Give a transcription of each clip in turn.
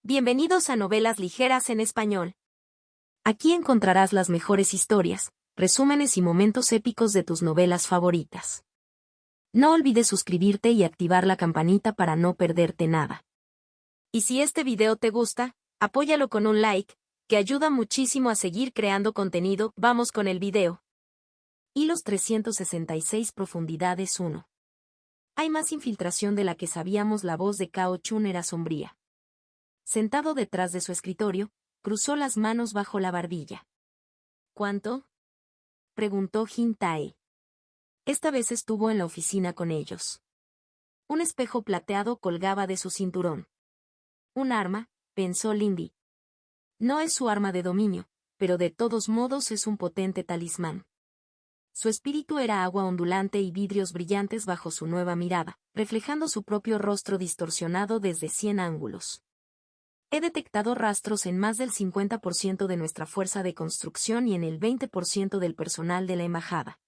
Bienvenidos a Novelas Ligeras en Español. Aquí encontrarás las mejores historias, resúmenes y momentos épicos de tus novelas favoritas. No olvides suscribirte y activar la campanita para no perderte nada. Y si este video te gusta, apóyalo con un like, que ayuda muchísimo a seguir creando contenido. Vamos con el video. Hilos 366 Profundidades 1. Hay más infiltración de la que sabíamos. La voz de Cao Chun era sombría. Sentado detrás de su escritorio, cruzó las manos bajo la barbilla. ¿Cuánto?, preguntó Jin Tae. Esta vez estuvo en la oficina con ellos. Un espejo plateado colgaba de su cinturón. Un arma, pensó Lindy. No es su arma de dominio, pero de todos modos es un potente talismán. Su espíritu era agua ondulante y vidrios brillantes bajo su nueva mirada, reflejando su propio rostro distorsionado desde 100 ángulos. He detectado rastros en más del 50% de nuestra fuerza de construcción y en el 20% del personal de la embajada.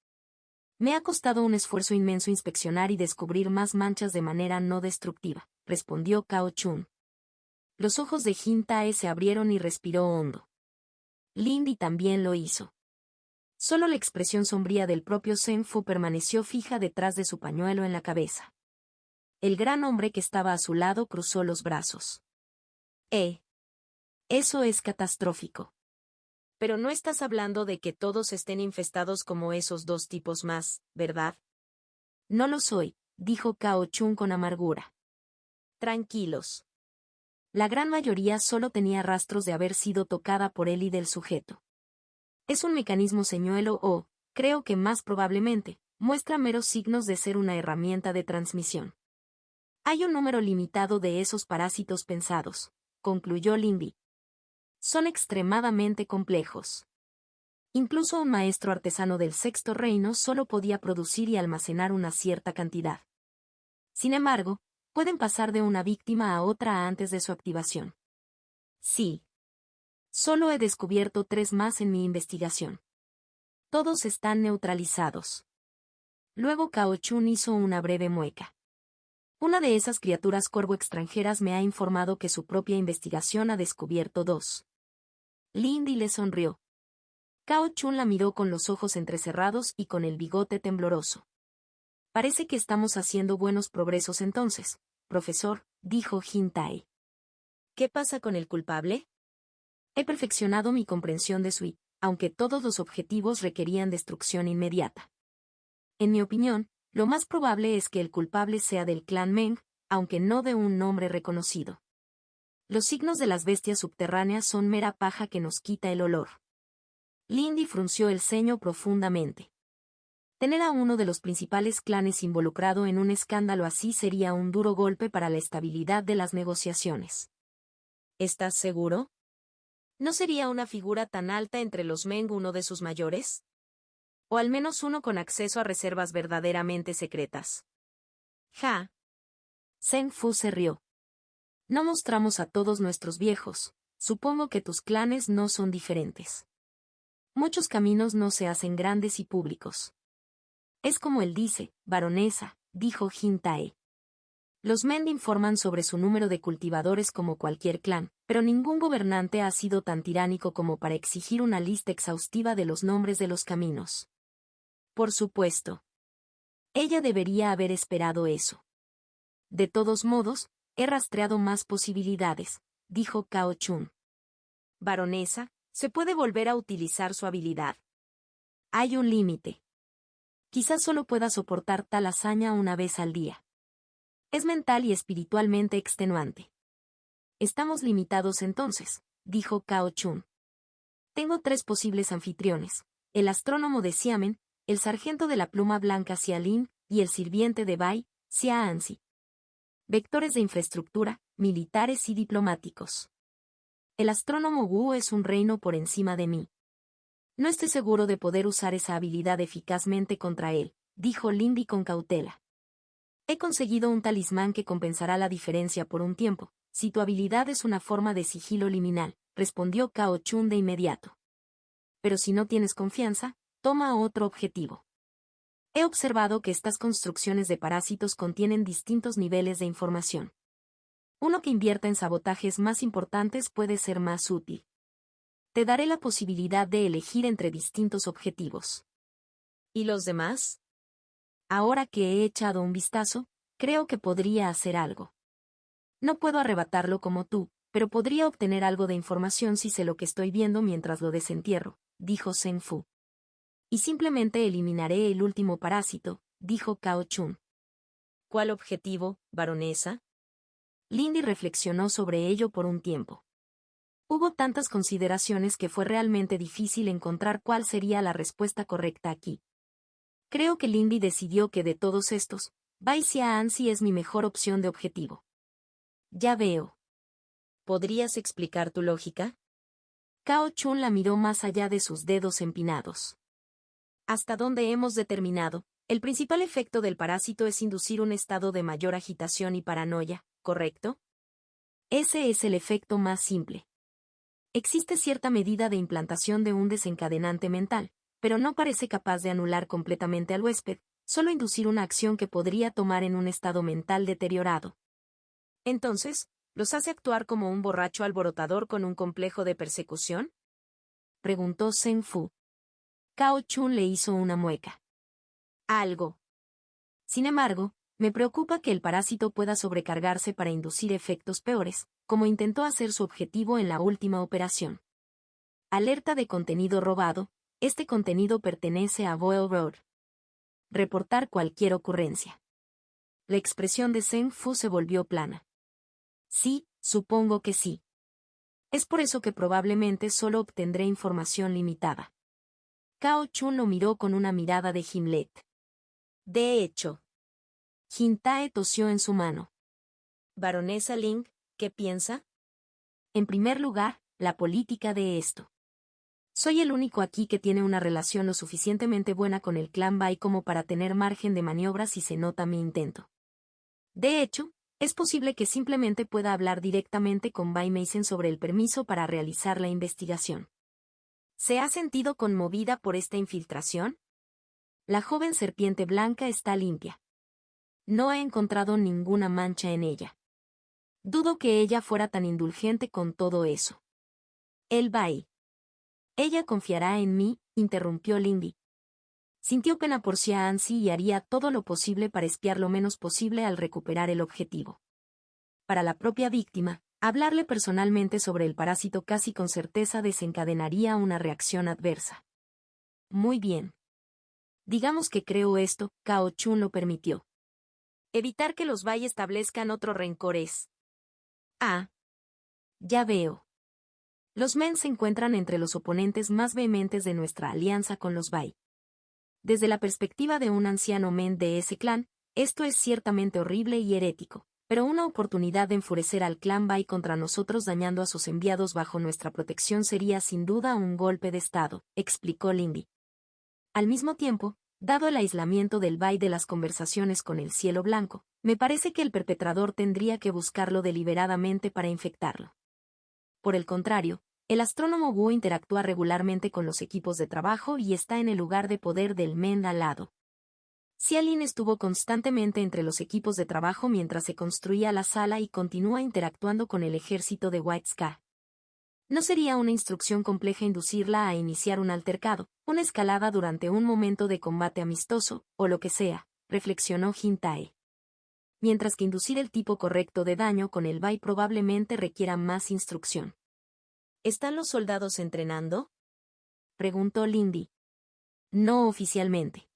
Me ha costado un esfuerzo inmenso inspeccionar y descubrir más manchas de manera no destructiva, respondió Cao Chun. Los ojos de Jin Tae se abrieron y respiró hondo. Lindy también lo hizo. Solo la expresión sombría del propio Zeng Fu permaneció fija detrás de su pañuelo en la cabeza. El gran hombre que estaba a su lado cruzó los brazos. Eso es catastrófico. Pero no estás hablando de que todos estén infestados como esos dos tipos más, ¿verdad? No lo soy, dijo Cao Chun con amargura. Tranquilos. La gran mayoría solo tenía rastros de haber sido tocada por él y del sujeto. Es un mecanismo señuelo o, creo que más probablemente, muestra meros signos de ser una herramienta de transmisión. Hay un número limitado de esos parásitos pensados, concluyó Lindy. Son extremadamente complejos. Incluso un maestro artesano del Sexto Reino solo podía producir y almacenar una cierta cantidad. Sin embargo, pueden pasar de una víctima a otra antes de su activación. Sí. Solo he descubierto 3 más en mi investigación. Todos están neutralizados. Luego Cao Chun hizo una breve mueca. Una de esas criaturas corvo extranjeras me ha informado que su propia investigación ha descubierto 2. Lindy le sonrió. Cao Chun la miró con los ojos entrecerrados y con el bigote tembloroso. Parece que estamos haciendo buenos progresos entonces, profesor, dijo Jin Tae. ¿Qué pasa con el culpable? He perfeccionado mi comprensión de Sui, aunque todos los objetivos requerían destrucción inmediata. En mi opinión, lo más probable es que el culpable sea del clan Meng, aunque no de un nombre reconocido. Los signos de las bestias subterráneas son mera paja que nos quita el olor. Lindy frunció el ceño profundamente. Tener a uno de los principales clanes involucrado en un escándalo así sería un duro golpe para la estabilidad de las negociaciones. ¿Estás seguro? ¿No sería una figura tan alta entre los Meng uno de sus mayores? O al menos uno con acceso a reservas verdaderamente secretas. Ja. Zeng Fu se rió. No mostramos a todos nuestros viejos, supongo que tus clanes no son diferentes. Muchos caminos no se hacen grandes y públicos. Es como él dice, baronesa, dijo Jin Tae. Los Mend informan sobre su número de cultivadores como cualquier clan, pero ningún gobernante ha sido tan tiránico como para exigir una lista exhaustiva de los nombres de los caminos. Por supuesto. Ella debería haber esperado eso. De todos modos, he rastreado más posibilidades, dijo Cao Chun. Baronesa, ¿se puede volver a utilizar su habilidad? Hay un límite. Quizás solo pueda soportar tal hazaña una vez al día. Es mental y espiritualmente extenuante. Estamos limitados entonces, dijo Cao Chun. Tengo 3 posibles anfitriones, el astrónomo de Xiamen, el sargento de la pluma blanca Xia Lin, y el sirviente de Bai, Xia Anzi. Vectores de infraestructura, militares y diplomáticos. El astrónomo Wu es un reino por encima de mí. No estoy seguro de poder usar esa habilidad eficazmente contra él, dijo Lindy con cautela. He conseguido un talismán que compensará la diferencia por un tiempo, si tu habilidad es una forma de sigilo liminal, respondió Cao Chun de inmediato. Pero si no tienes confianza, toma otro objetivo. He observado que estas construcciones de parásitos contienen distintos niveles de información. Uno que invierta en sabotajes más importantes puede ser más útil. Te daré la posibilidad de elegir entre distintos objetivos. ¿Y los demás? Ahora que he echado un vistazo, creo que podría hacer algo. No puedo arrebatarlo como tú, pero podría obtener algo de información si sé lo que estoy viendo mientras lo desentierro, dijo Zheng Fu. Y simplemente eliminaré el último parásito, dijo Cao Chun. ¿Cuál objetivo, baronesa? Lindy reflexionó sobre ello por un tiempo. Hubo tantas consideraciones que fue realmente difícil encontrar cuál sería la respuesta correcta aquí. Creo que Lindy decidió que de todos estos, Bai Xiaanzi es mi mejor opción de objetivo. Ya veo. ¿Podrías explicar tu lógica? Cao Chun la miró más allá de sus dedos empinados. Hasta donde hemos determinado, el principal efecto del parásito es inducir un estado de mayor agitación y paranoia, ¿correcto? Ese es el efecto más simple. Existe cierta medida de implantación de un desencadenante mental, pero no parece capaz de anular completamente al huésped, solo inducir una acción que podría tomar en un estado mental deteriorado. Entonces, ¿los hace actuar como un borracho alborotador con un complejo de persecución? Preguntó Zheng Fu. Cao Chun le hizo una mueca. Algo. Sin embargo, me preocupa que el parásito pueda sobrecargarse para inducir efectos peores, como intentó hacer su objetivo en la última operación. Alerta de contenido robado, este contenido pertenece a Boyle Road. Reportar cualquier ocurrencia. La expresión de Zheng Fu se volvió plana. Sí, supongo que sí. Es por eso que probablemente solo obtendré información limitada. Cao Chun lo miró con una mirada de Gimlet. De hecho. Jintae tosió en su mano. Baronesa Ling, ¿qué piensa? En primer lugar, la política de esto. Soy el único aquí que tiene una relación lo suficientemente buena con el clan Bai como para tener margen de maniobra si se nota mi intento. De hecho, es posible que simplemente pueda hablar directamente con Bai Meisen sobre el permiso para realizar la investigación. ¿Se ha sentido conmovida por esta infiltración? La joven serpiente blanca está limpia. No he encontrado ninguna mancha en ella. Dudo que ella fuera tan indulgente con todo eso. El Bai. Ella confiará en mí, interrumpió Lindy. Sintió pena por Xiaanzi y haría todo lo posible para espiar lo menos posible al recuperar el objetivo. Para la propia víctima, hablarle personalmente sobre el parásito casi con certeza desencadenaría una reacción adversa. Muy bien. Digamos que creo esto, Cao Chun lo permitió. Evitar que los Bai establezcan otro rencor es. Ah. Ya veo. Los Men se encuentran entre los oponentes más vehementes de nuestra alianza con los Bai. Desde la perspectiva de un anciano Men de ese clan, esto es ciertamente horrible y herético, pero una oportunidad de enfurecer al clan Bai contra nosotros dañando a sus enviados bajo nuestra protección sería sin duda un golpe de estado, explicó Lindy. Al mismo tiempo, dado el aislamiento del Bai de las conversaciones con el cielo blanco, me parece que el perpetrador tendría que buscarlo deliberadamente para infectarlo. Por el contrario, el astrónomo Wu interactúa regularmente con los equipos de trabajo y está en el lugar de poder del Men al lado. Xialin estuvo constantemente entre los equipos de trabajo mientras se construía la sala y continúa interactuando con el ejército de White Sky. No sería una instrucción compleja inducirla a iniciar un altercado, una escalada durante un momento de combate amistoso, o lo que sea, reflexionó Jintae. Mientras que inducir el tipo correcto de daño con el Bai probablemente requiera más instrucción. ¿Están los soldados entrenando? Preguntó Lindy. No oficialmente.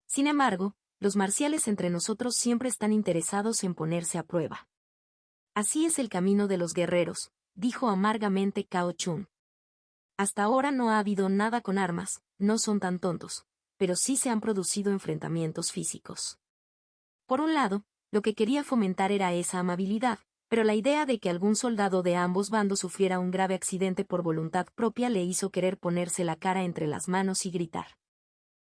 Sin embargo, los marciales entre nosotros siempre están interesados en ponerse a prueba. Así es el camino de los guerreros, dijo amargamente Cao Chun. Hasta ahora no ha habido nada con armas, no son tan tontos, pero sí se han producido enfrentamientos físicos. Por un lado, lo que quería fomentar era esa amabilidad, pero la idea de que algún soldado de ambos bandos sufriera un grave accidente por voluntad propia le hizo querer ponerse la cara entre las manos y gritar.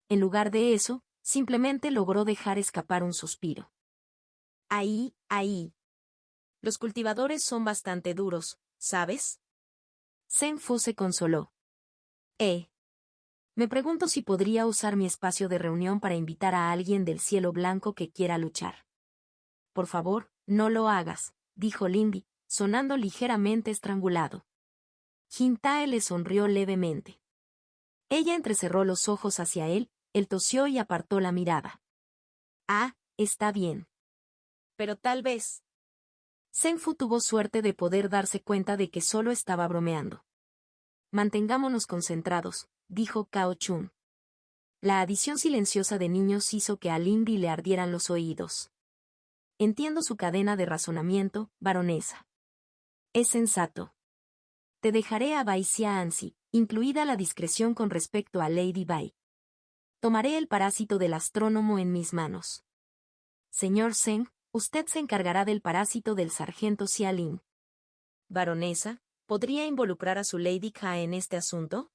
En lugar de eso, simplemente logró dejar escapar un suspiro. Ahí. Los cultivadores son bastante duros, ¿sabes? Zheng Fu se consoló. Me pregunto si podría usar mi espacio de reunión para invitar a alguien del cielo blanco que quiera luchar. Por favor, no lo hagas, dijo Lindy, sonando ligeramente estrangulado. Jin-tae le sonrió levemente. Ella entrecerró los ojos hacia él tosió y apartó la mirada. Ah, está bien. Pero tal vez. Senfu tuvo suerte de poder darse cuenta de que solo estaba bromeando. Mantengámonos concentrados, dijo Cao Chun. La adición silenciosa de niños hizo que a Lindy le ardieran los oídos. Entiendo su cadena de razonamiento, baronesa. Es sensato. Te dejaré a Bai Xiaanzi, incluida la discreción con respecto a Lady Bai. Tomaré el parásito del astrónomo en mis manos. Señor Zeng, usted se encargará del parásito del sargento Xia Lin. Baronesa, ¿podría involucrar a su Lady Ka en este asunto?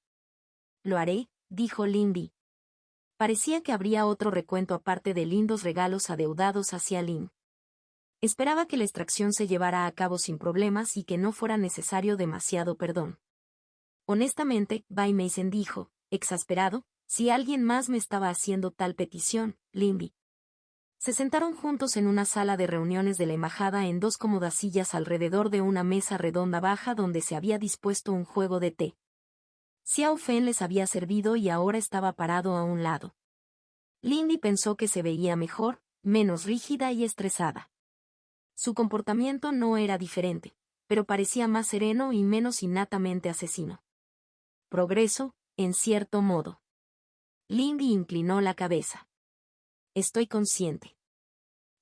Lo haré, dijo Lindy. Parecía que habría otro recuento aparte de lindos regalos adeudados a Xia Lin. Esperaba que la extracción se llevara a cabo sin problemas y que no fuera necesario demasiado perdón. Honestamente, Bai Meissen dijo, exasperado, si alguien más me estaba haciendo tal petición, Lindy. Se sentaron juntos en una sala de reuniones de la embajada en dos cómodas sillas alrededor de una mesa redonda baja donde se había dispuesto un juego de té. Xiao Fen les había servido y ahora estaba parado a un lado. Lindy pensó que se veía mejor, menos rígida y estresada. Su comportamiento no era diferente, pero parecía más sereno y menos innatamente asesino. Progreso, en cierto modo. Lindy inclinó la cabeza. Estoy consciente.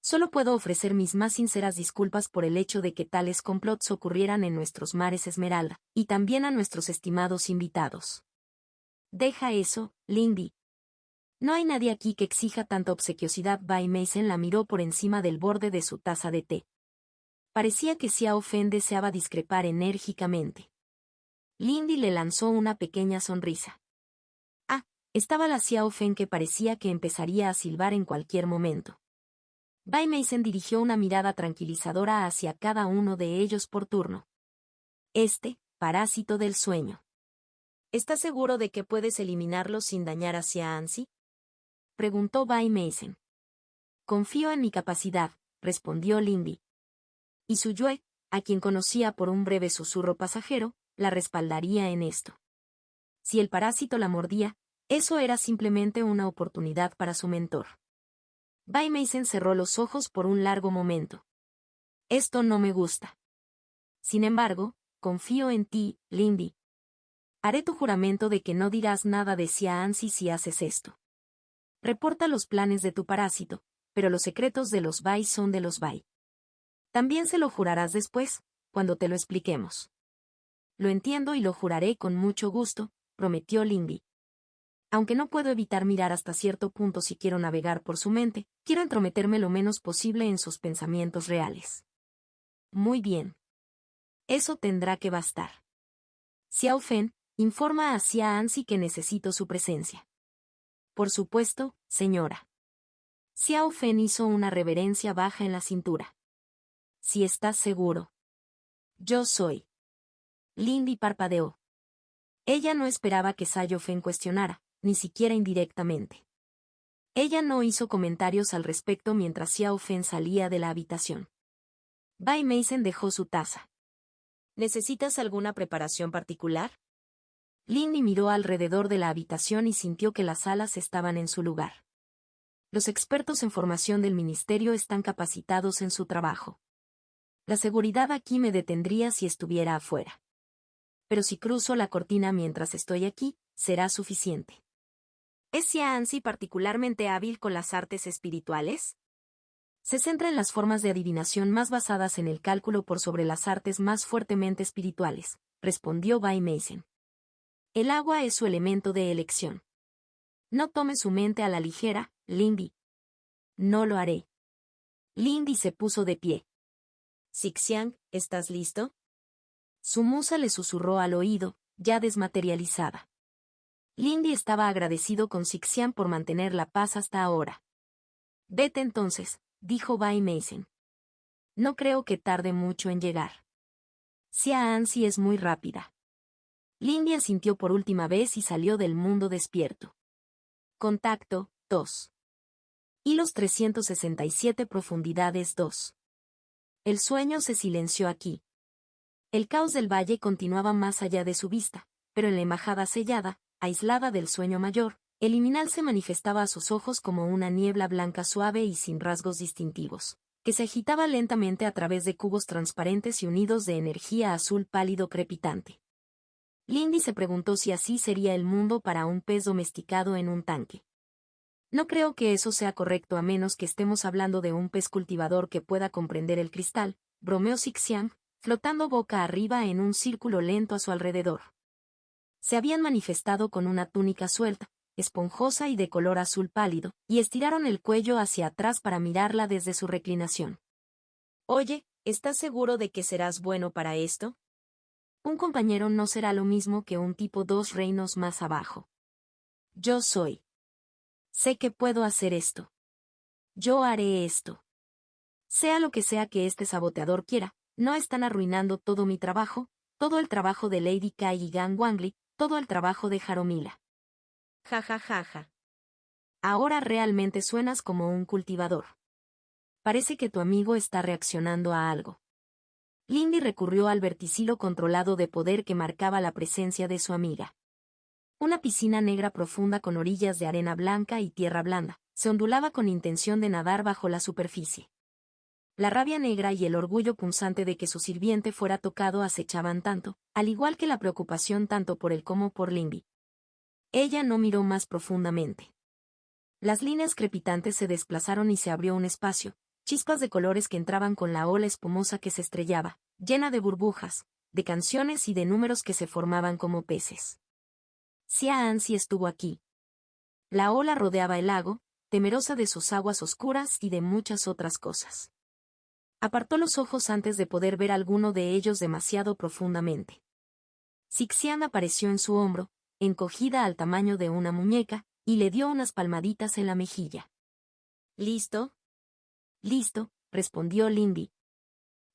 Solo puedo ofrecer mis más sinceras disculpas por el hecho de que tales complots ocurrieran en nuestros mares Esmeralda, y también a nuestros estimados invitados. Deja eso, Lindy. No hay nadie aquí que exija tanta obsequiosidad. Bai Meissen la miró por encima del borde de su taza de té. Parecía que Xiao Fen deseaba discrepar enérgicamente. Lindy le lanzó una pequeña sonrisa. Estaba la Xiao Fen que parecía que empezaría a silbar en cualquier momento. Bai Meissen dirigió una mirada tranquilizadora hacia cada uno de ellos por turno. Parásito del sueño. ¿Estás seguro de que puedes eliminarlo sin dañar a Xiaanzi? Preguntó Bai Meissen. Confío en mi capacidad, respondió Lindy. Y Su Yue, a quien conocía por un breve susurro pasajero, la respaldaría en esto. Si el parásito la mordía, eso era simplemente una oportunidad para su mentor. Bai Meissen cerró los ojos por un largo momento. Esto no me gusta. Sin embargo, confío en ti, Lindy. Haré tu juramento de que no dirás nada de Xiaanzi si haces esto. Reporta los planes de tu parásito, pero los secretos de los Bai son de los Bai. También se lo jurarás después, cuando te lo expliquemos. Lo entiendo y lo juraré con mucho gusto, prometió Lindy. Aunque no puedo evitar mirar hasta cierto punto si quiero navegar por su mente, quiero entrometerme lo menos posible en sus pensamientos reales. Muy bien. Eso tendrá que bastar. Xiao Fen, informa a Xiaanzi que necesito su presencia. Por supuesto, señora. Xiao Fen hizo una reverencia baja en la cintura. Si estás seguro. Yo soy. Lindy parpadeó. Ella no esperaba que Xiao Fen cuestionara, ni siquiera indirectamente. Ella no hizo comentarios al respecto mientras Xiao Fen salía de la habitación. Bai Meissen dejó su taza. ¿Necesitas alguna preparación particular? Lindy miró alrededor de la habitación y sintió que las alas estaban en su lugar. Los expertos en formación del ministerio están capacitados en su trabajo. La seguridad aquí me detendría si estuviera afuera. Pero si cruzo la cortina mientras estoy aquí, será suficiente. ¿Es Xiaanzi particularmente hábil con las artes espirituales? Se centra en las formas de adivinación más basadas en el cálculo por sobre las artes más fuertemente espirituales, respondió Bai Meissen. El agua es su elemento de elección. No tome su mente a la ligera, Lindy. No lo haré. Lindy se puso de pie. Zixiang, ¿estás listo? Su musa le susurró al oído, ya desmaterializada. Lindy estaba agradecido con Zixiang por mantener la paz hasta ahora. Vete entonces, dijo Bai Meissen. No creo que tarde mucho en llegar. Xiaanzi es muy rápida. Lindy asintió por última vez y salió del mundo despierto. Contacto, 2. Hilos 367 profundidades 2. El sueño se silenció aquí. El caos del valle continuaba más allá de su vista, pero en la embajada sellada, aislada del sueño mayor, el liminal se manifestaba a sus ojos como una niebla blanca suave y sin rasgos distintivos, que se agitaba lentamente a través de cubos transparentes y unidos de energía azul pálido crepitante. Lindy se preguntó si así sería el mundo para un pez domesticado en un tanque. No creo que eso sea correcto a menos que estemos hablando de un pez cultivador que pueda comprender el cristal, bromeó Sixiang, flotando boca arriba en un círculo lento a su alrededor. Se habían manifestado con una túnica suelta, esponjosa y de color azul pálido, y estiraron el cuello hacia atrás para mirarla desde su reclinación. Oye, ¿estás seguro de que serás bueno para esto? Un compañero no será lo mismo que un tipo 2 reinos más abajo. Yo soy. Sé que puedo hacer esto. Yo haré esto. Sea lo que sea que este saboteador quiera, no están arruinando todo mi trabajo, todo el trabajo de Lady Kai y Gang Wangli, todo el trabajo de Jaromila. Ja ja ja ja. Ahora realmente suenas como un cultivador. Parece que tu amigo está reaccionando a algo. Lindy recurrió al verticilo controlado de poder que marcaba la presencia de su amiga. Una piscina negra profunda con orillas de arena blanca y tierra blanda, se ondulaba con intención de nadar bajo la superficie. La rabia negra y el orgullo punzante de que su sirviente fuera tocado acechaban tanto, al igual que la preocupación tanto por él como por Lindy. Ella no miró más profundamente. Las líneas crepitantes se desplazaron y se abrió un espacio, chispas de colores que entraban con la ola espumosa que se estrellaba, llena de burbujas, de canciones y de números que se formaban como peces. Xia Ansi estuvo aquí. La ola rodeaba el lago, temerosa de sus aguas oscuras y de muchas otras cosas. Apartó los ojos antes de poder ver alguno de ellos demasiado profundamente. Sixian apareció en su hombro, encogida al tamaño de una muñeca, y le dio unas palmaditas en la mejilla. ¿Listo? Listo, respondió Lindy.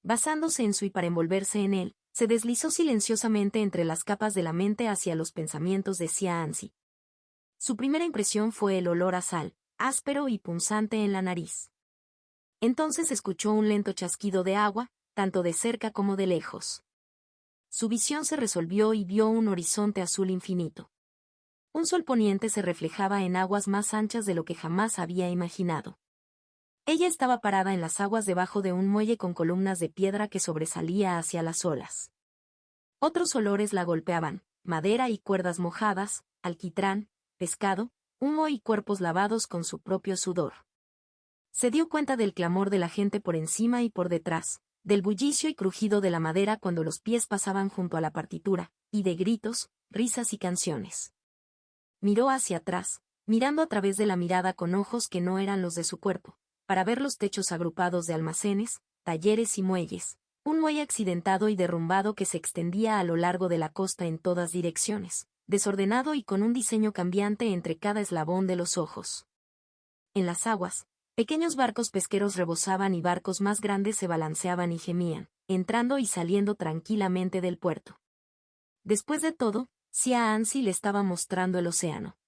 Basándose en su y para envolverse en él, se deslizó silenciosamente entre las capas de la mente hacia los pensamientos de Xia Ansi. Su primera impresión fue el olor a sal, áspero y punzante en la nariz. Entonces escuchó un lento chasquido de agua, tanto de cerca como de lejos. Su visión se resolvió y vio un horizonte azul infinito. Un sol poniente se reflejaba en aguas más anchas de lo que jamás había imaginado. Ella estaba parada en las aguas debajo de un muelle con columnas de piedra que sobresalía hacia las olas. Otros olores la golpeaban, madera y cuerdas mojadas, alquitrán, pescado, humo y cuerpos lavados con su propio sudor. Se dio cuenta del clamor de la gente por encima y por detrás, del bullicio y crujido de la madera cuando los pies pasaban junto a la partitura, y de gritos, risas y canciones. Miró hacia atrás, mirando a través de la mirada con ojos que no eran los de su cuerpo, para ver los techos agrupados de almacenes, talleres y muelles, un muelle accidentado y derrumbado que se extendía a lo largo de la costa en todas direcciones, desordenado y con un diseño cambiante entre cada eslabón de los ojos. En las aguas, pequeños barcos pesqueros rebosaban y barcos más grandes se balanceaban y gemían, entrando y saliendo tranquilamente del puerto. Después de todo, Xia Ansi le estaba mostrando el océano.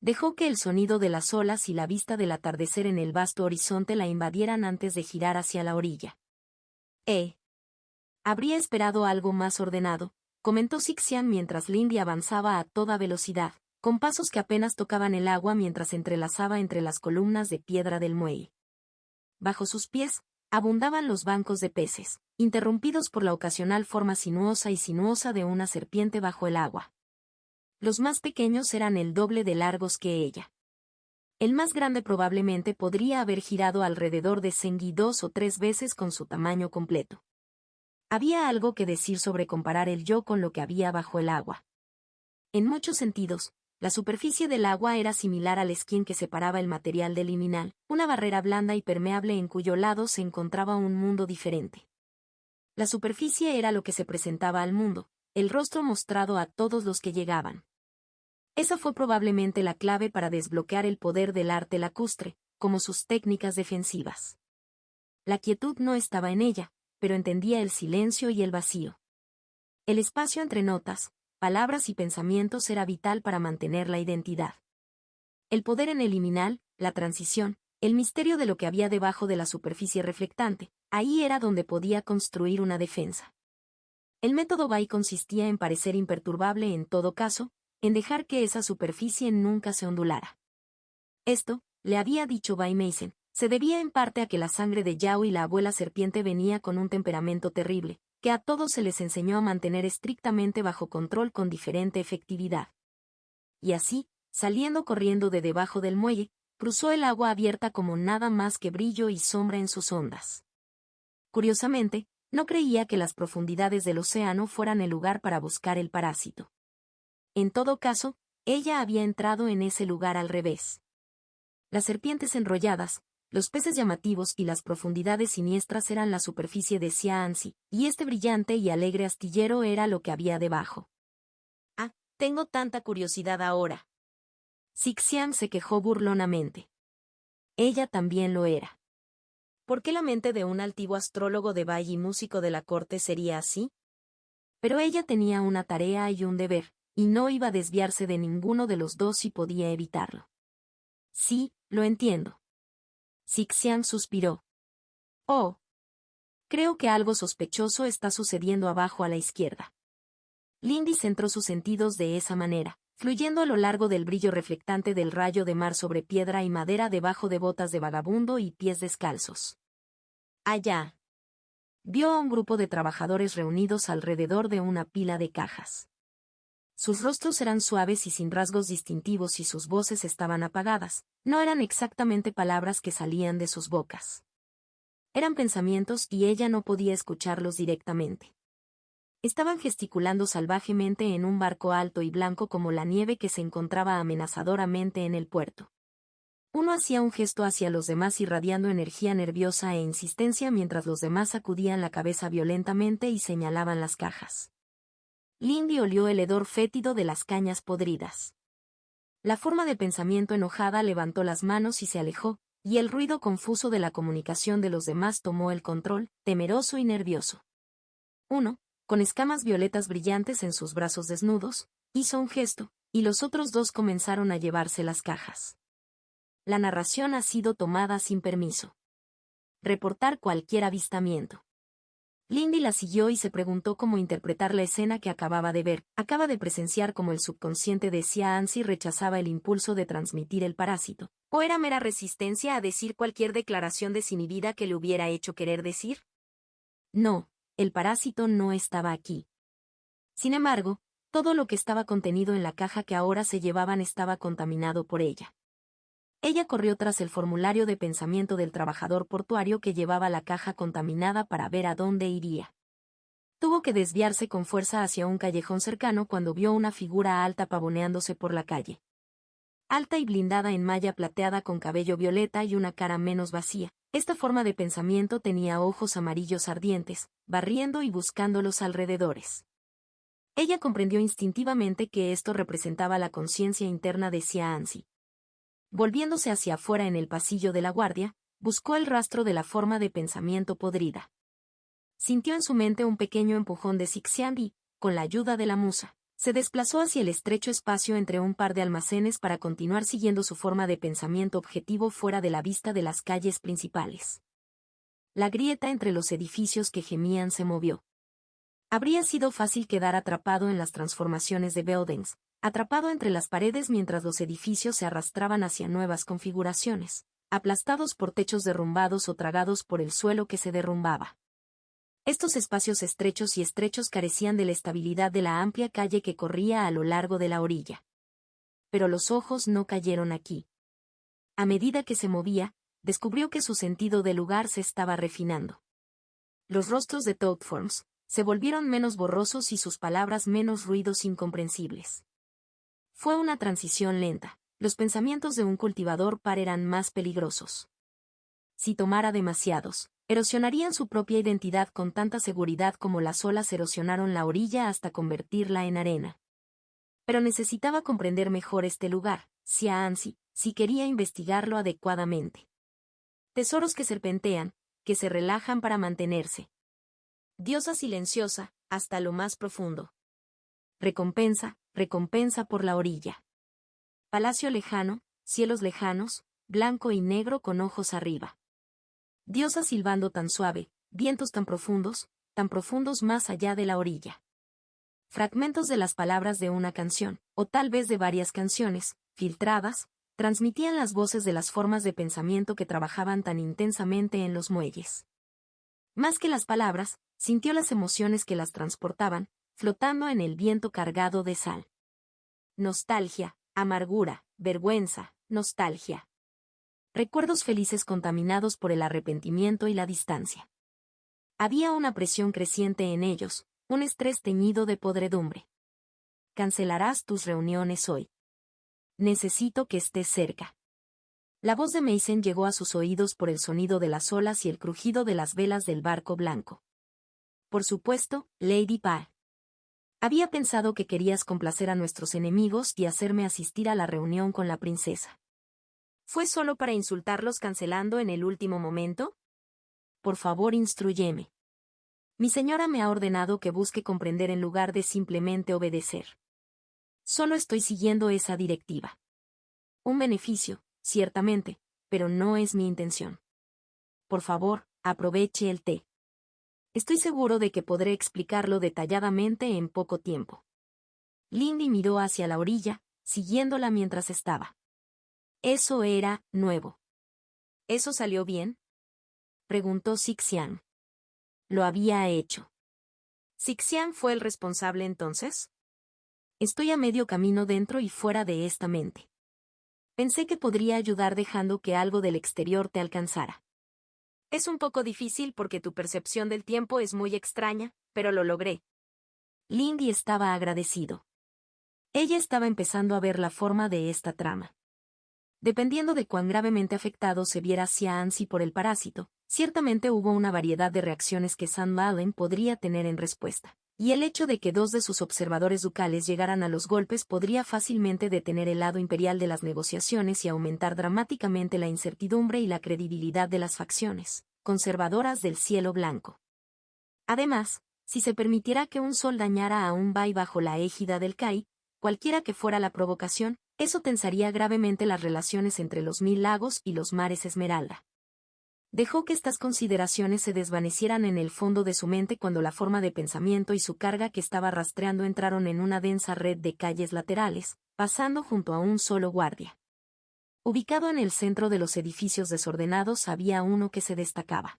Dejó que el sonido de las olas y la vista del atardecer en el vasto horizonte la invadieran antes de girar hacia la orilla. Habría esperado algo más ordenado, comentó Sixian mientras Lindy avanzaba a toda velocidad, con pasos que apenas tocaban el agua mientras se entrelazaba entre las columnas de piedra del muelle. Bajo sus pies, abundaban los bancos de peces, interrumpidos por la ocasional forma sinuosa de una serpiente bajo el agua. Los más pequeños eran el doble de largos que ella. El más grande probablemente podría haber girado alrededor de Zengi 2 o 3 veces con su tamaño completo. Había algo que decir sobre comparar el yo con lo que había bajo el agua. En muchos sentidos, la superficie del agua era similar al esquín que separaba el material del liminal, una barrera blanda y permeable en cuyo lado se encontraba un mundo diferente. La superficie era lo que se presentaba al mundo, el rostro mostrado a todos los que llegaban. Esa fue probablemente la clave para desbloquear el poder del arte lacustre, como sus técnicas defensivas. La quietud no estaba en ella, pero entendía el silencio y el vacío. El espacio entre notas, palabras y pensamientos era vital para mantener la identidad. El poder en el liminal, la transición, el misterio de lo que había debajo de la superficie reflectante, ahí era donde podía construir una defensa. El método Bai consistía en parecer imperturbable en todo caso, en dejar que esa superficie nunca se ondulara. Esto, le había dicho Bai Meissen, se debía en parte a que la sangre de Yao y la abuela serpiente venía con un temperamento terrible, que a todos se les enseñó a mantener estrictamente bajo control con diferente efectividad. Y así, saliendo corriendo de debajo del muelle, cruzó el agua abierta como nada más que brillo y sombra en sus ondas. Curiosamente, no creía que las profundidades del océano fueran el lugar para buscar el parásito. En todo caso, ella había entrado en ese lugar al revés. Las serpientes enrolladas, los peces llamativos y las profundidades siniestras eran la superficie de Xianxi, y este brillante y alegre astillero era lo que había debajo. Ah, tengo tanta curiosidad ahora. Sixian se quejó burlonamente. Ella también lo era. ¿Por qué la mente de un altivo astrólogo de Bai y músico de la corte sería así? Pero ella tenía una tarea y un deber, y no iba a desviarse de ninguno de los dos si podía evitarlo. Sí, lo entiendo. Sixian suspiró. Oh. Creo que algo sospechoso está sucediendo abajo a la izquierda. Lindy centró sus sentidos de esa manera, fluyendo a lo largo del brillo reflectante del rayo de mar sobre piedra y madera debajo de botas de vagabundo y pies descalzos. Allá. Vio a un grupo de trabajadores reunidos alrededor de una pila de cajas. Sus rostros eran suaves y sin rasgos distintivos y sus voces estaban apagadas, no eran exactamente palabras que salían de sus bocas. Eran pensamientos y ella no podía escucharlos directamente. Estaban gesticulando salvajemente en un barco alto y blanco como la nieve que se encontraba amenazadoramente en el puerto. Uno hacía un gesto hacia los demás irradiando energía nerviosa e insistencia mientras los demás sacudían la cabeza violentamente y señalaban las cajas. Lindy olió el hedor fétido de las cañas podridas. La forma de pensamiento enojada levantó las manos y se alejó, y el ruido confuso de la comunicación de los demás tomó el control, temeroso y nervioso. Uno, con escamas violetas brillantes en sus brazos desnudos, hizo un gesto, y los otros dos comenzaron a llevarse las cajas. La narración ha sido tomada sin permiso. Reportar cualquier avistamiento. Lindy la siguió y se preguntó cómo interpretar la escena que acababa de ver. Acaba de presenciar cómo el subconsciente de Xianxi rechazaba el impulso de transmitir el parásito. ¿O era mera resistencia a decir cualquier declaración desinhibida que le hubiera hecho querer decir? No, el parásito no estaba aquí. Sin embargo, todo lo que estaba contenido en la caja que ahora se llevaban estaba contaminado por ella. Ella corrió tras el formulario de pensamiento del trabajador portuario que llevaba la caja contaminada para ver a dónde iría. Tuvo que desviarse con fuerza hacia un callejón cercano cuando vio una figura alta pavoneándose por la calle. Alta y blindada en malla plateada con cabello violeta y una cara menos vacía, esta forma de pensamiento tenía ojos amarillos ardientes, barriendo y buscando los alrededores. Ella comprendió instintivamente que esto representaba la conciencia interna de Xianxi. Volviéndose hacia afuera en el pasillo de la guardia, buscó el rastro de la forma de pensamiento podrida. Sintió en su mente un pequeño empujón de Sixian y, con la ayuda de la musa, se desplazó hacia el estrecho espacio entre un par de almacenes para continuar siguiendo su forma de pensamiento objetivo fuera de la vista de las calles principales. La grieta entre los edificios que gemían se movió. Habría sido fácil quedar atrapado en las transformaciones de buildings, atrapado entre las paredes mientras los edificios se arrastraban hacia nuevas configuraciones, aplastados por techos derrumbados o tragados por el suelo que se derrumbaba. Estos espacios estrechos carecían de la estabilidad de la amplia calle que corría a lo largo de la orilla. Pero los ojos no cayeron aquí. A medida que se movía, descubrió que su sentido del lugar se estaba refinando. Los rostros de Toadforms se volvieron menos borrosos y sus palabras menos ruidos incomprensibles. Fue una transición lenta. Los pensamientos de un cultivador par eran más peligrosos. Si tomara demasiados, erosionarían su propia identidad con tanta seguridad como las olas erosionaron la orilla hasta convertirla en arena. Pero necesitaba comprender mejor este lugar, Xianxi, si quería investigarlo adecuadamente. Tesoros que serpentean, que se relajan para mantenerse. Diosa silenciosa, hasta lo más profundo. Recompensa, recompensa por la orilla. Palacio lejano, cielos lejanos, blanco y negro con ojos arriba. Diosa silbando tan suave, vientos tan profundos más allá de la orilla. Fragmentos de las palabras de una canción, o tal vez de varias canciones, filtradas, transmitían las voces de las formas de pensamiento que trabajaban tan intensamente en los muelles. Más que las palabras, sintió las emociones que las transportaban, flotando en el viento cargado de sal. Nostalgia, amargura, vergüenza, nostalgia. Recuerdos felices contaminados por el arrepentimiento y la distancia. Había una presión creciente en ellos, un estrés teñido de podredumbre. Cancelarás tus reuniones hoy. Necesito que estés cerca. La voz de Mason llegó a sus oídos por el sonido de las olas y el crujido de las velas del barco blanco. Por supuesto, Lady Pye. Había pensado que querías complacer a nuestros enemigos y hacerme asistir a la reunión con la princesa. ¿Fue solo para insultarlos cancelando en el último momento? Por favor, instrúyeme. Mi señora me ha ordenado que busque comprender en lugar de simplemente obedecer. Solo estoy siguiendo esa directiva. Un beneficio, ciertamente, pero no es mi intención. Por favor, aproveche el té. Estoy seguro de que podré explicarlo detalladamente en poco tiempo. Lindy miró hacia la orilla, siguiéndola mientras estaba. Eso era nuevo. ¿Eso salió bien?, preguntó Sixian. Lo había hecho. ¿Sixian fue el responsable entonces? Estoy a medio camino dentro y fuera de esta mente. Pensé que podría ayudar dejando que algo del exterior te alcanzara. Es un poco difícil porque tu percepción del tiempo es muy extraña, pero lo logré. Lindy estaba agradecido. Ella estaba empezando a ver la forma de esta trama. Dependiendo de cuán gravemente afectado se viera Cianci por el parásito, ciertamente hubo una variedad de reacciones que Sam Allen podría tener en respuesta. Y el hecho de que dos de sus observadores ducales llegaran a los golpes podría fácilmente detener el lado imperial de las negociaciones y aumentar dramáticamente la incertidumbre y la credibilidad de las facciones conservadoras del Cielo Blanco. Además, si se permitiera que un sol dañara a un Bai bajo la égida del Kai, cualquiera que fuera la provocación, eso tensaría gravemente las relaciones entre los 1000 lagos y los mares Esmeralda. Dejó que estas consideraciones se desvanecieran en el fondo de su mente cuando la forma de pensamiento y su carga que estaba rastreando entraron en una densa red de calles laterales, pasando junto a un solo guardia. Ubicado en el centro de los edificios desordenados había uno que se destacaba.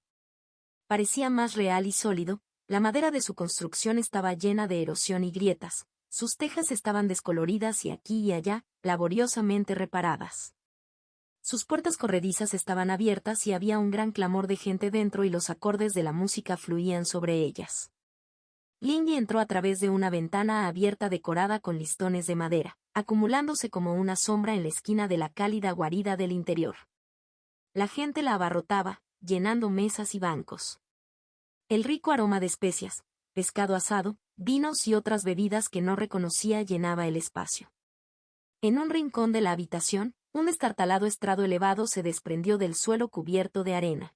Parecía más real y sólido, la madera de su construcción estaba llena de erosión y grietas, sus tejas estaban descoloridas y aquí y allá, laboriosamente reparadas. Sus puertas corredizas estaban abiertas y había un gran clamor de gente dentro y los acordes de la música fluían sobre ellas. Lindy entró a través de una ventana abierta decorada con listones de madera, acumulándose como una sombra en la esquina de la cálida guarida del interior. La gente la abarrotaba, llenando mesas y bancos. El rico aroma de especias, pescado asado, vinos y otras bebidas que no reconocía llenaba el espacio. En un rincón de la habitación, un destartalado estrado elevado se desprendió del suelo cubierto de arena.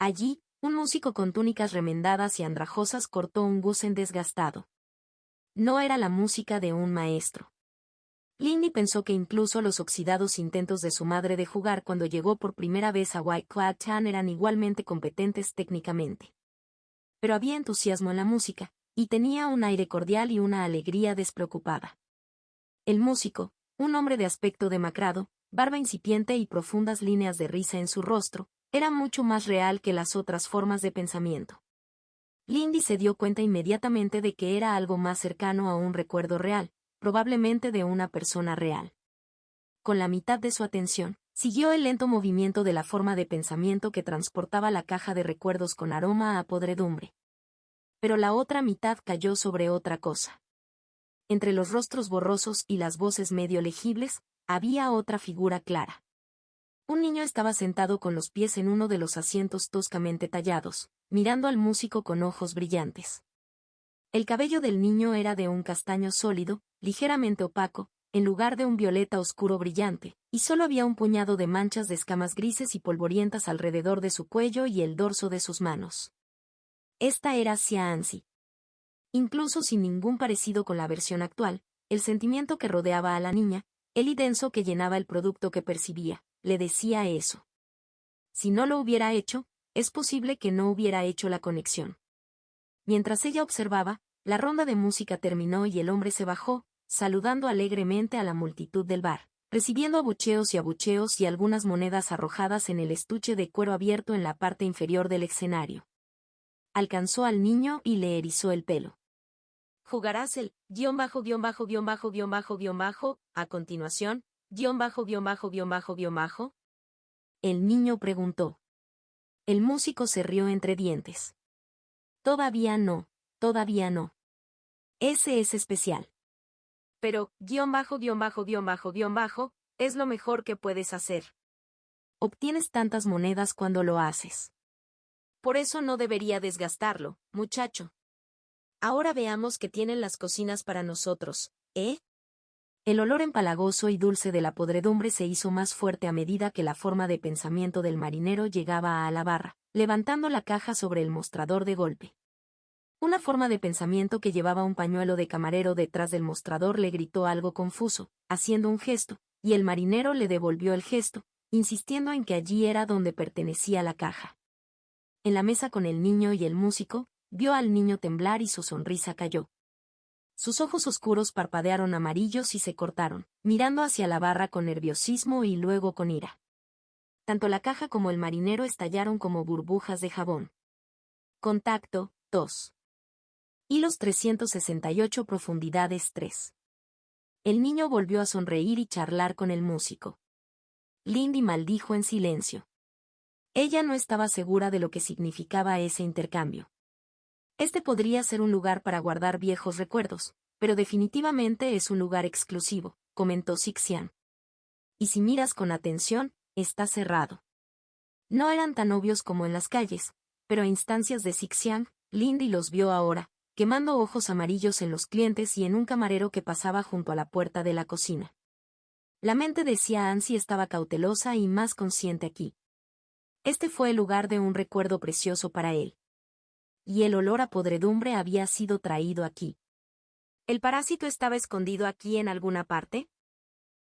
Allí, un músico con túnicas remendadas y andrajosas cortó un gusen desgastado. No era la música de un maestro. Lindy pensó que incluso los oxidados intentos de su madre de jugar cuando llegó por primera vez a White Cloud Town eran igualmente competentes técnicamente. Pero había entusiasmo en la música, y tenía un aire cordial y una alegría despreocupada. El músico, un hombre de aspecto demacrado, barba incipiente y profundas líneas de risa en su rostro, era mucho más real que las otras formas de pensamiento. Lindy se dio cuenta inmediatamente de que era algo más cercano a un recuerdo real, probablemente de una persona real. Con la mitad de su atención, siguió el lento movimiento de la forma de pensamiento que transportaba la caja de recuerdos con aroma a podredumbre. Pero la otra mitad cayó sobre otra cosa. Entre los rostros borrosos y las voces medio legibles, había otra figura clara. Un niño estaba sentado con los pies en uno de los asientos toscamente tallados, mirando al músico con ojos brillantes. El cabello del niño era de un castaño sólido, ligeramente opaco, en lugar de un violeta oscuro brillante, y solo había un puñado de manchas de escamas grises y polvorientas alrededor de su cuello y el dorso de sus manos. Esta era Cianci. Incluso sin ningún parecido con la versión actual, el sentimiento que rodeaba a la niña, el denso que llenaba el producto que percibía, le decía eso. Si no lo hubiera hecho, es posible que no hubiera hecho la conexión. Mientras ella observaba, la ronda de música terminó y el hombre se bajó, saludando alegremente a la multitud del bar, recibiendo abucheos y algunas monedas arrojadas en el estuche de cuero abierto en la parte inferior del escenario. Alcanzó al niño y le erizó el pelo. Jugarás el a continuación, --. El niño preguntó. El músico se rió entre dientes. Todavía no. Ese es especial. Pero, es lo mejor que puedes hacer. Obtienes tantas monedas cuando lo haces. Por eso no debería desgastarlo, muchacho. Ahora veamos qué tienen las cocinas para nosotros, ¿eh? El olor empalagoso y dulce de la podredumbre se hizo más fuerte a medida que la forma de pensamiento del marinero llegaba a la barra, levantando la caja sobre el mostrador de golpe. Una forma de pensamiento que llevaba un pañuelo de camarero detrás del mostrador le gritó algo confuso, haciendo un gesto, y el marinero le devolvió el gesto, insistiendo en que allí era donde pertenecía la caja. En la mesa con el niño y el músico, vio al niño temblar y su sonrisa cayó. Sus ojos oscuros parpadearon amarillos y se cortaron, mirando hacia la barra con nerviosismo y luego con ira. Tanto la caja como el marinero estallaron como burbujas de jabón. Contacto, 2. Hilos 368 profundidades 3. El niño volvió a sonreír y charlar con el músico. Lindy maldijo en silencio. Ella no estaba segura de lo que significaba ese intercambio. Este podría ser un lugar para guardar viejos recuerdos, pero definitivamente es un lugar exclusivo, comentó Sixian. Y si miras con atención, está cerrado. No eran tan obvios como en las calles, pero a instancias de Sixian, Lindy los vio ahora, quemando ojos amarillos en los clientes y en un camarero que pasaba junto a la puerta de la cocina. La mente de Xianxi estaba cautelosa y más consciente aquí. Este fue el lugar de un recuerdo precioso para él. Y el olor a podredumbre había sido traído aquí. ¿El parásito estaba escondido aquí en alguna parte?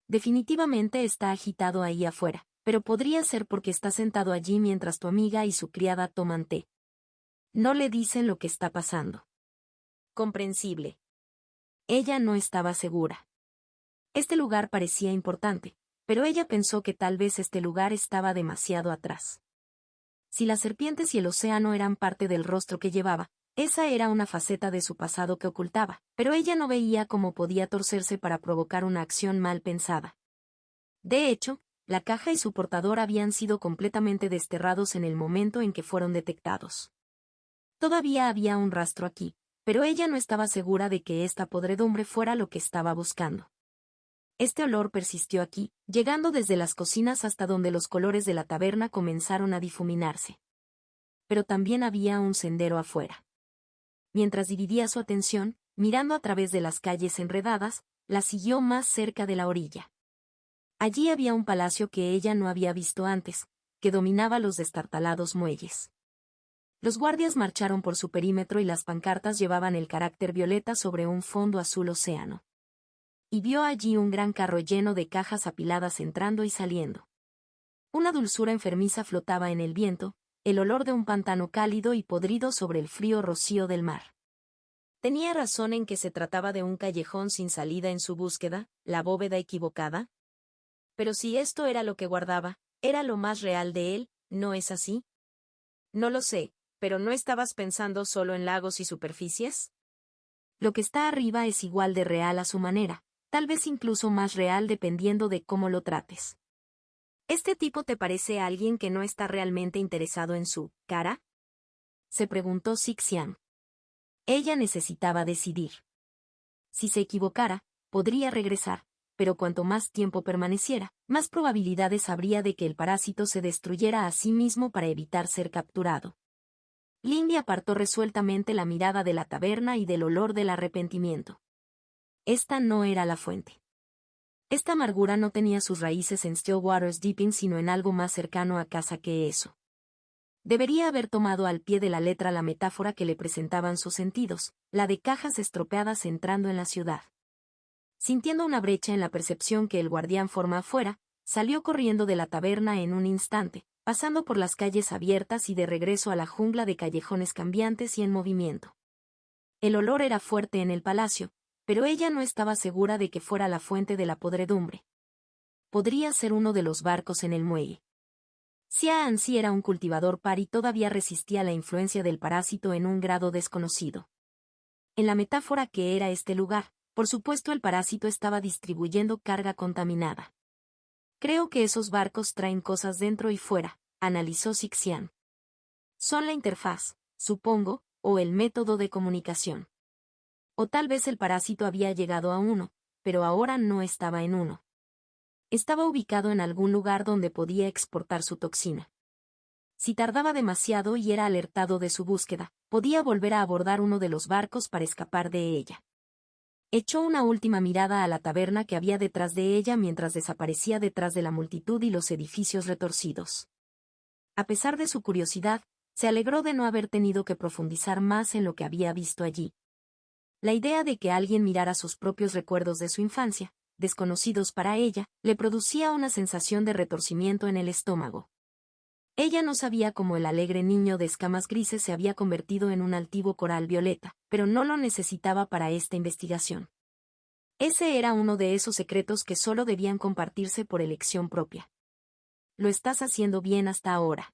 Definitivamente está agitado ahí afuera, pero podría ser porque está sentado allí mientras tu amiga y su criada toman té. No le dicen lo que está pasando. Comprensible. Ella no estaba segura. Este lugar parecía importante, pero ella pensó que tal vez este lugar estaba demasiado atrás. Si las serpientes y el océano eran parte del rostro que llevaba, esa era una faceta de su pasado que ocultaba, pero ella no veía cómo podía torcerse para provocar una acción mal pensada. De hecho, la caja y su portador habían sido completamente desterrados en el momento en que fueron detectados. Todavía había un rastro aquí, pero ella no estaba segura de que esta podredumbre fuera lo que estaba buscando. Este olor persistió aquí, llegando desde las cocinas hasta donde los colores de la taberna comenzaron a difuminarse. Pero también había un sendero afuera. Mientras dividía su atención, mirando a través de las calles enredadas, la siguió más cerca de la orilla. Allí había un palacio que ella no había visto antes, que dominaba los destartalados muelles. Los guardias marcharon por su perímetro y las pancartas llevaban el carácter violeta sobre un fondo azul océano. Y vio allí un gran carro lleno de cajas apiladas entrando y saliendo. Una dulzura enfermiza flotaba en el viento, el olor de un pantano cálido y podrido sobre el frío rocío del mar. ¿Tenía razón en que se trataba de un callejón sin salida en su búsqueda, la bóveda equivocada? Pero si esto era lo que guardaba, era lo más real de él, ¿no es así? No lo sé, pero ¿no estabas pensando solo en lagos y superficies? Lo que está arriba es igual de real a su manera, tal vez incluso más real dependiendo de cómo lo trates. ¿Este tipo te parece alguien que no está realmente interesado en su cara? Se preguntó Sixian. Ella necesitaba decidir. Si se equivocara, podría regresar, pero cuanto más tiempo permaneciera, más probabilidades habría de que el parásito se destruyera a sí mismo para evitar ser capturado. Lindy apartó resueltamente la mirada de la taberna y del olor del arrepentimiento. Esta no era la fuente. Esta amargura no tenía sus raíces en Stillwater's Dipping sino en algo más cercano a casa que eso. Debería haber tomado al pie de la letra la metáfora que le presentaban sus sentidos, la de cajas estropeadas entrando en la ciudad. Sintiendo una brecha en la percepción que el guardián forma afuera, salió corriendo de la taberna en un instante, pasando por las calles abiertas y de regreso a la jungla de callejones cambiantes y en movimiento. El olor era fuerte en el palacio, pero ella no estaba segura de que fuera la fuente de la podredumbre. Podría ser uno de los barcos en el muelle. Xia Anzi era un cultivador par y todavía resistía la influencia del parásito en un grado desconocido. En la metáfora que era este lugar, por supuesto el parásito estaba distribuyendo carga contaminada. Creo que esos barcos traen cosas dentro y fuera, analizó Sixian. Son la interfaz, supongo, o el método de comunicación. O tal vez el parásito había llegado a uno, pero ahora no estaba en uno. Estaba ubicado en algún lugar donde podía exportar su toxina. Si tardaba demasiado y era alertado de su búsqueda, podía volver a abordar uno de los barcos para escapar de ella. Echó una última mirada a la taberna que había detrás de ella mientras desaparecía detrás de la multitud y los edificios retorcidos. A pesar de su curiosidad, se alegró de no haber tenido que profundizar más en lo que había visto allí. La idea de que alguien mirara sus propios recuerdos de su infancia, desconocidos para ella, le producía una sensación de retorcimiento en el estómago. Ella no sabía cómo el alegre niño de escamas grises se había convertido en un altivo coral violeta, pero no lo necesitaba para esta investigación. Ese era uno de esos secretos que solo debían compartirse por elección propia. Lo estás haciendo bien hasta ahora.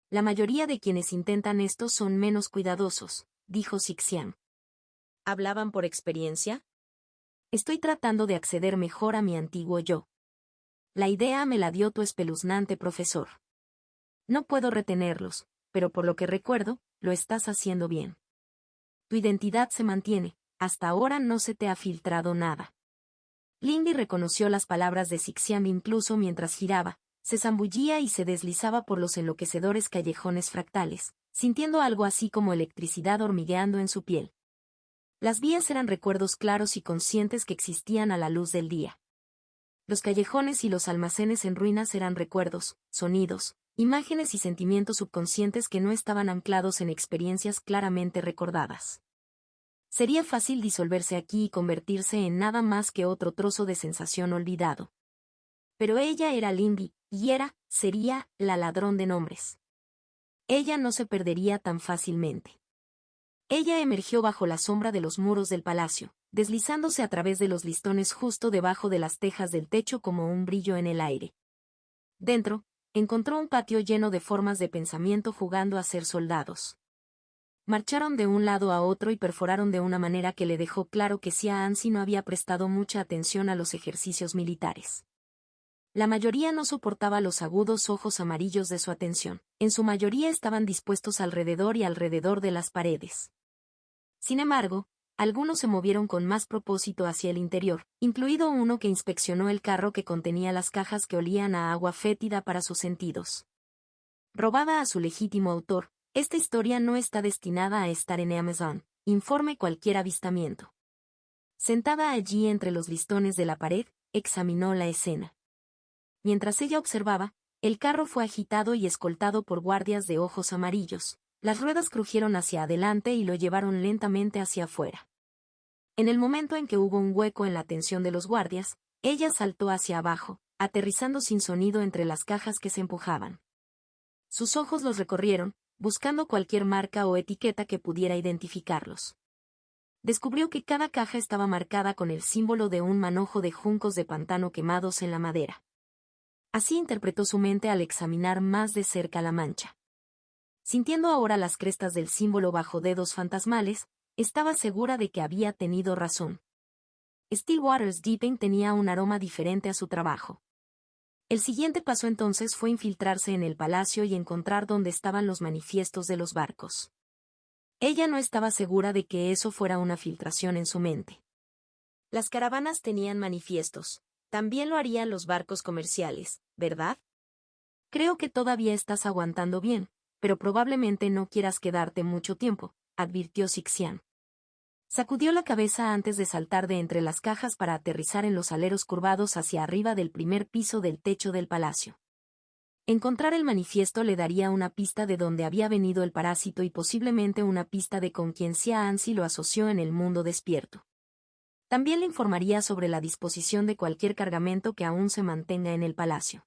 La mayoría de quienes intentan esto son menos cuidadosos, dijo Sixian. ¿Hablaban por experiencia? Estoy tratando de acceder mejor a mi antiguo yo. La idea me la dio tu espeluznante profesor. No puedo retenerlos, pero por lo que recuerdo, lo estás haciendo bien. Tu identidad se mantiene, hasta ahora no se te ha filtrado nada. Lindy reconoció las palabras de Sixian incluso mientras giraba, se zambullía y se deslizaba por los enloquecedores callejones fractales, sintiendo algo así como electricidad hormigueando en su piel. Las vías eran recuerdos claros y conscientes que existían a la luz del día. Los callejones y los almacenes en ruinas eran recuerdos, sonidos, imágenes y sentimientos subconscientes que no estaban anclados en experiencias claramente recordadas. Sería fácil disolverse aquí y convertirse en nada más que otro trozo de sensación olvidado. Pero ella era Lindy, y sería, la ladrón de nombres. Ella no se perdería tan fácilmente. Ella emergió bajo la sombra de los muros del palacio, deslizándose a través de los listones justo debajo de las tejas del techo como un brillo en el aire. Dentro, encontró un patio lleno de formas de pensamiento jugando a ser soldados. Marcharon de un lado a otro y perforaron de una manera que le dejó claro que Xia Anzi no había prestado mucha atención a los ejercicios militares. La mayoría no soportaba los agudos ojos amarillos de su atención, en su mayoría estaban dispuestos alrededor y alrededor de las paredes. Sin embargo, algunos se movieron con más propósito hacia el interior, incluido uno que inspeccionó el carro que contenía las cajas que olían a agua fétida para sus sentidos. Robada a su legítimo autor, esta historia no está destinada a estar en Amazon, informe cualquier avistamiento. Sentada allí entre los listones de la pared, examinó la escena. Mientras ella observaba, el carro fue agitado y escoltado por guardias de ojos amarillos. Las ruedas crujieron hacia adelante y lo llevaron lentamente hacia afuera. En el momento en que hubo un hueco en la atención de los guardias, ella saltó hacia abajo, aterrizando sin sonido entre las cajas que se empujaban. Sus ojos los recorrieron, buscando cualquier marca o etiqueta que pudiera identificarlos. Descubrió que cada caja estaba marcada con el símbolo de un manojo de juncos de pantano quemados en la madera. Así interpretó su mente al examinar más de cerca la mancha. Sintiendo ahora las crestas del símbolo bajo dedos fantasmales, estaba segura de que había tenido razón. Stillwater's Deeping tenía un aroma diferente a su trabajo. El siguiente paso entonces fue infiltrarse en el palacio y encontrar dónde estaban los manifiestos de los barcos. Ella no estaba segura de que eso fuera una filtración en su mente. Las caravanas tenían manifiestos. También lo harían los barcos comerciales, ¿verdad? Creo que todavía estás aguantando bien, pero probablemente no quieras quedarte mucho tiempo, advirtió Sixian. Sacudió la cabeza antes de saltar de entre las cajas para aterrizar en los aleros curvados hacia arriba del primer piso del techo del palacio. Encontrar el manifiesto le daría una pista de dónde había venido el parásito y posiblemente una pista de con quien Xia Anzi lo asoció en el mundo despierto. También le informaría sobre la disposición de cualquier cargamento que aún se mantenga en el palacio.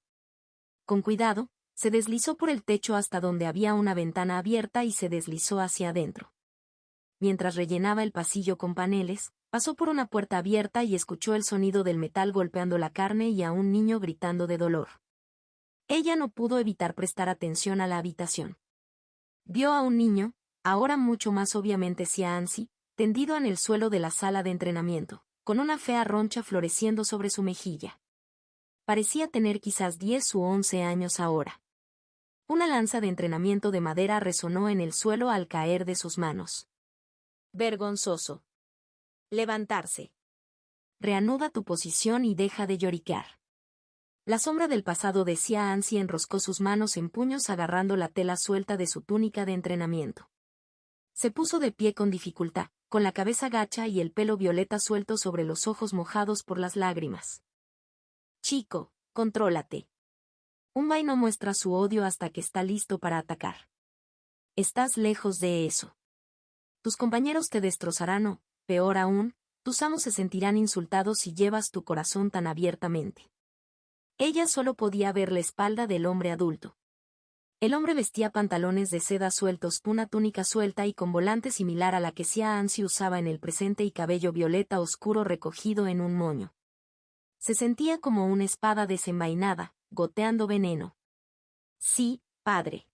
Con cuidado, Se deslizó por el techo hasta donde había una ventana abierta y se deslizó hacia adentro. Mientras rellenaba el pasillo con paneles, pasó por una puerta abierta y escuchó el sonido del metal golpeando la carne y a un niño gritando de dolor. Ella no pudo evitar prestar atención a la habitación. Vio a un niño, ahora mucho más obviamente Xianzi, tendido en el suelo de la sala de entrenamiento, con una fea roncha floreciendo sobre su mejilla. Parecía tener quizás 10 u 11 años ahora. Una lanza de entrenamiento de madera resonó en el suelo al caer de sus manos. Vergonzoso. Levantarse. Reanuda tu posición y deja de lloriquear. La sombra del pasado de Xianzi enroscó sus manos en puños agarrando la tela suelta de su túnica de entrenamiento. Se puso de pie con dificultad, con la cabeza gacha y el pelo violeta suelto sobre los ojos mojados por las lágrimas. Chico, contrólate. Un Bai no muestra su odio hasta que está listo para atacar. Estás lejos de eso. Tus compañeros te destrozarán o, peor aún, tus amos se sentirán insultados si llevas tu corazón tan abiertamente. Ella solo podía ver la espalda del hombre adulto. El hombre vestía pantalones de seda sueltos, una túnica suelta y con volante similar a la que Xianzi usaba en el presente y cabello violeta oscuro recogido en un moño. Se sentía como una espada desenvainada, goteando veneno. Sí, padre.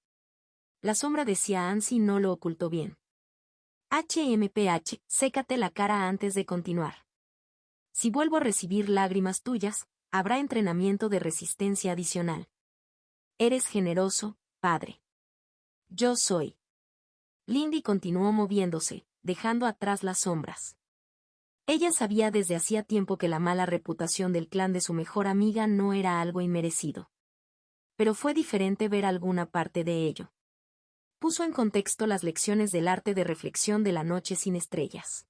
La sombra de Xianzi no lo ocultó bien. HMPH, sécate la cara antes de continuar. Si vuelvo a recibir lágrimas tuyas, habrá entrenamiento de resistencia adicional. Eres generoso, padre. Yo soy. Lindy continuó moviéndose, dejando atrás las sombras. Ella sabía desde hacía tiempo que la mala reputación del clan de su mejor amiga no era algo inmerecido. Pero fue diferente ver alguna parte de ello. Puso en contexto las lecciones del arte de reflexión de la noche sin estrellas.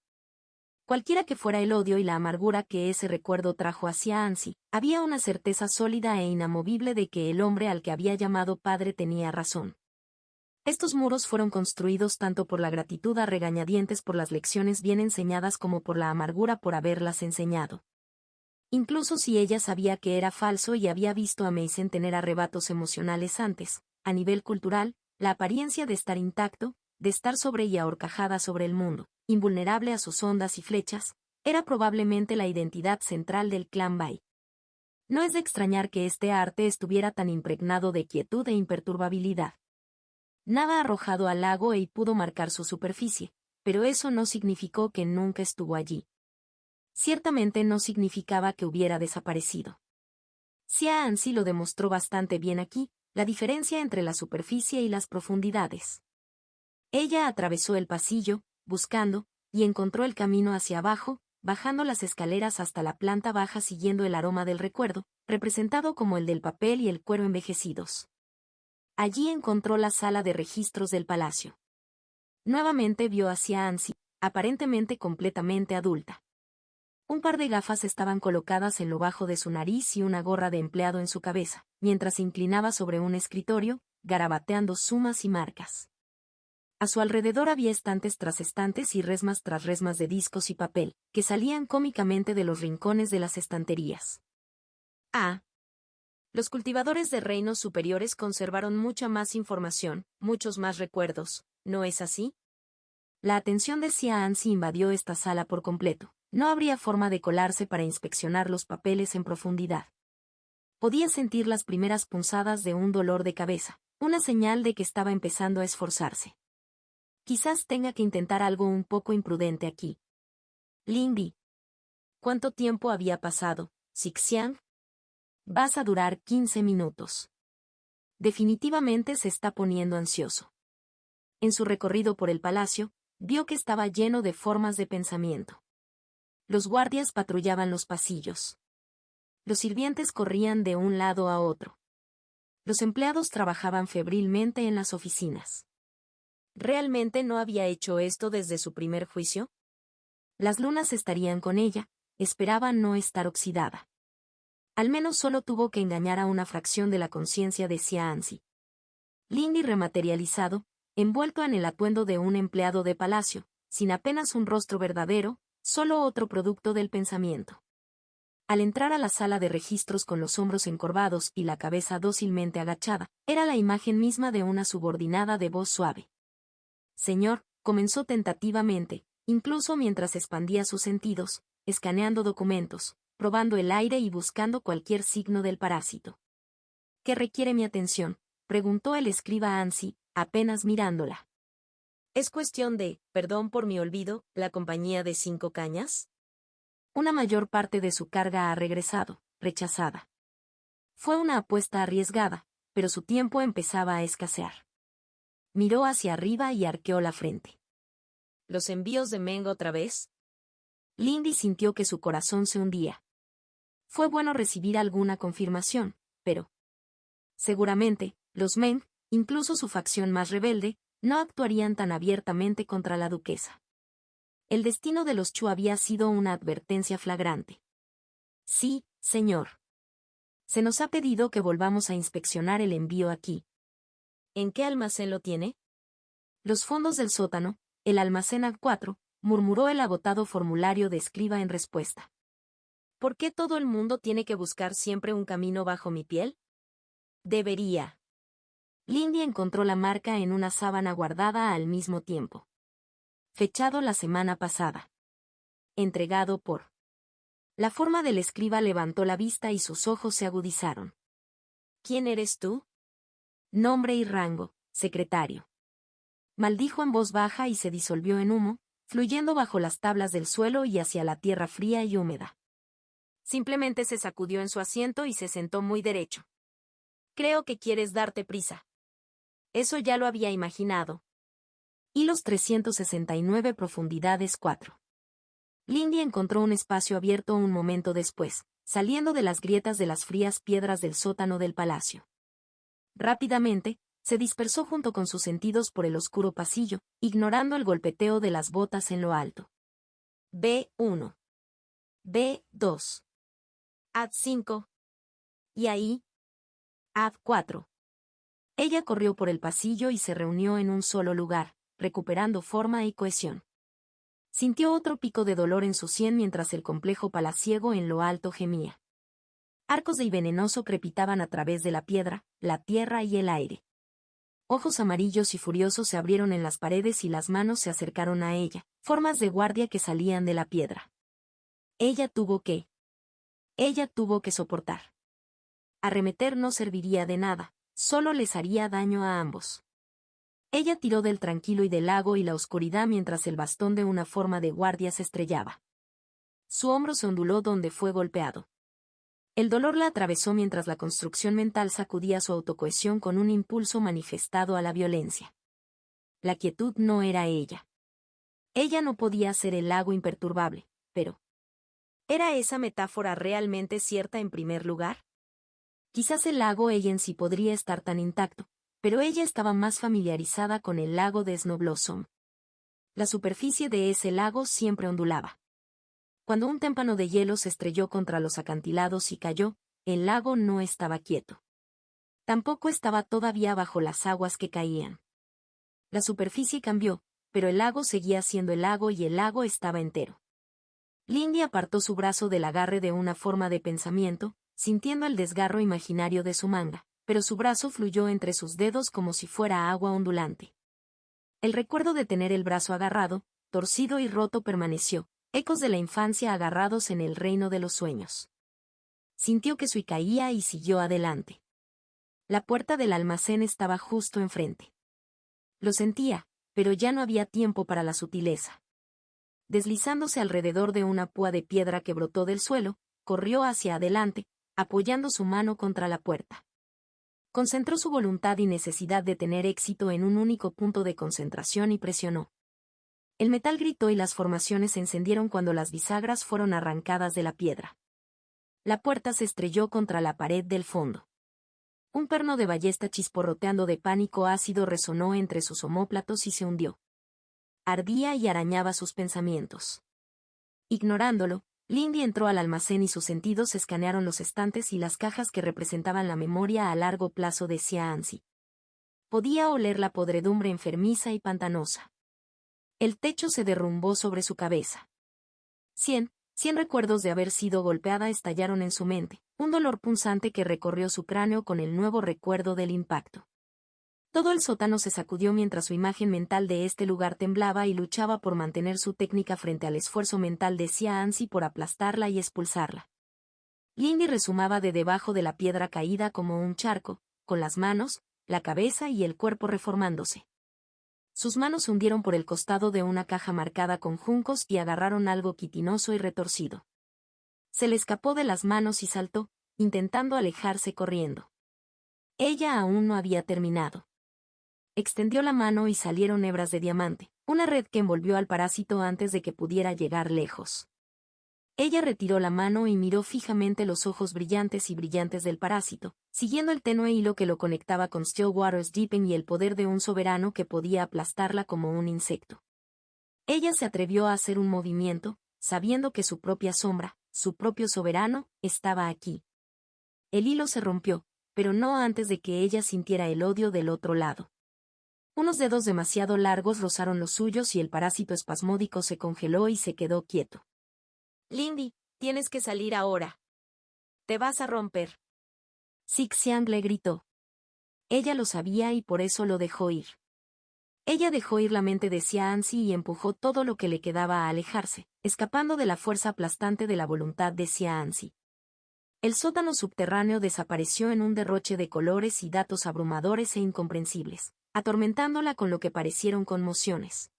Cualquiera que fuera el odio y la amargura que ese recuerdo trajo hacia Ansi, había una certeza sólida e inamovible de que el hombre al que había llamado padre tenía razón. Estos muros fueron construidos tanto por la gratitud a regañadientes por las lecciones bien enseñadas como por la amargura por haberlas enseñado. Incluso si ella sabía que era falso y había visto a Meisen tener arrebatos emocionales antes, a nivel cultural, la apariencia de estar intacto, de estar sobre y ahorcajada sobre el mundo, invulnerable a sus ondas y flechas, era probablemente la identidad central del clan Bai. No es de extrañar que este arte estuviera tan impregnado de quietud e imperturbabilidad. Nada arrojado al lago y pudo marcar su superficie, pero eso no significó que nunca estuvo allí. Ciertamente no significaba que hubiera desaparecido. Xianzi lo demostró bastante bien aquí, la diferencia entre la superficie y las profundidades. Ella atravesó el pasillo, buscando, y encontró el camino hacia abajo, bajando las escaleras hasta la planta baja siguiendo el aroma del recuerdo, representado como el del papel y el cuero envejecidos. Allí encontró la sala de registros del palacio. Nuevamente vio a Xianzi, aparentemente completamente adulta. Un par de gafas estaban colocadas en lo bajo de su nariz y una gorra de empleado en su cabeza, mientras se inclinaba sobre un escritorio, garabateando sumas y marcas. A su alrededor había estantes tras estantes y resmas tras resmas de discos y papel, que salían cómicamente de los rincones de las estanterías. Los cultivadores de reinos superiores conservaron mucha más información, muchos más recuerdos, ¿no es así? La atención de Xianzi invadió esta sala por completo. No habría forma de colarse para inspeccionar los papeles en profundidad. Podía sentir las primeras punzadas de un dolor de cabeza, una señal de que estaba empezando a esforzarse. Quizás tenga que intentar algo un poco imprudente aquí. Lindy. ¿Cuánto tiempo había pasado, Xixiang? Vas a durar 15 minutos. Definitivamente se está poniendo ansioso. En su recorrido por el palacio, vio que estaba lleno de formas de pensamiento. Los guardias patrullaban los pasillos. Los sirvientes corrían de un lado a otro. Los empleados trabajaban febrilmente en las oficinas. ¿Realmente no había hecho esto desde su primer juicio? Las lunas estarían con ella, esperaba no estar oxidada. Al menos solo tuvo que engañar a una fracción de la conciencia de Xianzi. Lindy rematerializado, envuelto en el atuendo de un empleado de palacio, sin apenas un rostro verdadero, solo otro producto del pensamiento. Al entrar a la sala de registros con los hombros encorvados y la cabeza dócilmente agachada, era la imagen misma de una subordinada de voz suave. Señor, comenzó tentativamente, incluso mientras expandía sus sentidos, escaneando documentos, probando el aire y buscando cualquier signo del parásito. ¿Qué requiere mi atención?, preguntó el escriba Ansi, apenas mirándola. ¿Es cuestión de, perdón por mi olvido, la compañía de 5 cañas? Una mayor parte de su carga ha regresado, rechazada. Fue una apuesta arriesgada, pero su tiempo empezaba a escasear. Miró hacia arriba y arqueó la frente. ¿Los envíos de Meng otra vez? Lindy sintió que su corazón se hundía. Fue bueno recibir alguna confirmación, pero seguramente, los Meng, incluso su facción más rebelde, no actuarían tan abiertamente contra la duquesa. El destino de los Chu había sido una advertencia flagrante. Sí, señor. Se nos ha pedido que volvamos a inspeccionar el envío aquí. ¿En qué almacén lo tiene? Los fondos del sótano, el almacén A4, murmuró el agotado formulario de escriba en respuesta. ¿Por qué todo el mundo tiene que buscar siempre un camino bajo mi piel? Debería. Lindy encontró la marca en una sábana guardada al mismo tiempo. Fechado la semana pasada. Entregado por. La forma del escriba levantó la vista y sus ojos se agudizaron. ¿Quién eres tú? Nombre y rango, secretario. Maldijo en voz baja y se disolvió en humo, fluyendo bajo las tablas del suelo y hacia la tierra fría y húmeda. Simplemente se sacudió en su asiento y se sentó muy derecho. Creo que quieres darte prisa. Eso ya lo había imaginado. Hilos 369 profundidades 4. Lindy encontró un espacio abierto un momento después, saliendo de las grietas de las frías piedras del sótano del palacio. Rápidamente, se dispersó junto con sus sentidos por el oscuro pasillo, ignorando el golpeteo de las botas en lo alto. B1. B2. Ad5. ¿Y ahí? Ad4. Ella corrió por el pasillo y se reunió en un solo lugar, recuperando forma y cohesión. Sintió otro pico de dolor en su sien mientras el complejo palaciego en lo alto gemía. Arcos de venenoso crepitaban a través de la piedra, la tierra y el aire. Ojos amarillos y furiosos se abrieron en las paredes y las manos se acercaron a ella, formas de guardia que salían de la piedra. Ella tuvo que soportar. Arremeter no serviría de nada, solo les haría daño a ambos. Ella tiró del tranquilo y del lago y la oscuridad mientras el bastón de una forma de guardia se estrellaba. Su hombro se onduló donde fue golpeado. El dolor la atravesó mientras la construcción mental sacudía su autocohesión con un impulso manifestado a la violencia. La quietud no era ella. Ella no podía ser el lago imperturbable, pero ¿era esa metáfora realmente cierta en primer lugar? Quizás el lago ella en sí podría estar tan intacto, pero ella estaba más familiarizada con el lago de Snow Blossom. La superficie de ese lago siempre ondulaba. Cuando un témpano de hielo se estrelló contra los acantilados y cayó, el lago no estaba quieto. Tampoco estaba todavía bajo las aguas que caían. La superficie cambió, pero el lago seguía siendo el lago y el lago estaba entero. Lindy apartó su brazo del agarre de una forma de pensamiento, sintiendo el desgarro imaginario de su manga, pero su brazo fluyó entre sus dedos como si fuera agua ondulante. El recuerdo de tener el brazo agarrado, torcido y roto permaneció, ecos de la infancia agarrados en el reino de los sueños. Sintió que su caía y siguió adelante. La puerta del almacén estaba justo enfrente. Lo sentía, pero ya no había tiempo para la sutileza. Deslizándose alrededor de una púa de piedra que brotó del suelo, corrió hacia adelante, apoyando su mano contra la puerta. Concentró su voluntad y necesidad de tener éxito en un único punto de concentración y presionó. El metal gritó y las formaciones se encendieron cuando las bisagras fueron arrancadas de la piedra. La puerta se estrelló contra la pared del fondo. Un perno de ballesta chisporroteando de pánico ácido resonó entre sus omóplatos y se hundió. Ardía y arañaba sus pensamientos. Ignorándolo, Lindy entró al almacén y sus sentidos escanearon los estantes y las cajas que representaban la memoria a largo plazo de Xianzi. Podía oler la podredumbre enfermiza y pantanosa. El techo se derrumbó sobre su cabeza. Cien, 100 recuerdos de haber sido golpeada estallaron en su mente, un dolor punzante que recorrió su cráneo con el nuevo recuerdo del impacto. Todo el sótano se sacudió mientras su imagen mental de este lugar temblaba y luchaba por mantener su técnica frente al esfuerzo mental de Xia Anzi por aplastarla y expulsarla. Lindy resumaba de debajo de la piedra caída como un charco, con las manos, la cabeza y el cuerpo reformándose. Sus manos se hundieron por el costado de una caja marcada con juncos y agarraron algo quitinoso y retorcido. Se le escapó de las manos y saltó, intentando alejarse corriendo. Ella aún no había terminado. Extendió la mano y salieron hebras de diamante, una red que envolvió al parásito antes de que pudiera llegar lejos. Ella retiró la mano y miró fijamente los ojos brillantes y brillantes del parásito, siguiendo el tenue hilo que lo conectaba con Stillwater's Deepen y el poder de un soberano que podía aplastarla como un insecto. Ella se atrevió a hacer un movimiento, sabiendo que su propia sombra, su propio soberano, estaba aquí. El hilo se rompió, pero no antes de que ella sintiera el odio del otro lado. Unos dedos demasiado largos rozaron los suyos y el parásito espasmódico se congeló y se quedó quieto. Lindy, tienes que salir ahora. Te vas a romper. Xixiang le gritó. Ella lo sabía y por eso lo dejó ir. Ella dejó ir la mente de Xia Anzi y empujó todo lo que le quedaba a alejarse, escapando de la fuerza aplastante de la voluntad de Xia Anzi. El sótano subterráneo desapareció en un derroche de colores y datos abrumadores e incomprensibles, atormentándola con lo que parecieron conmociones.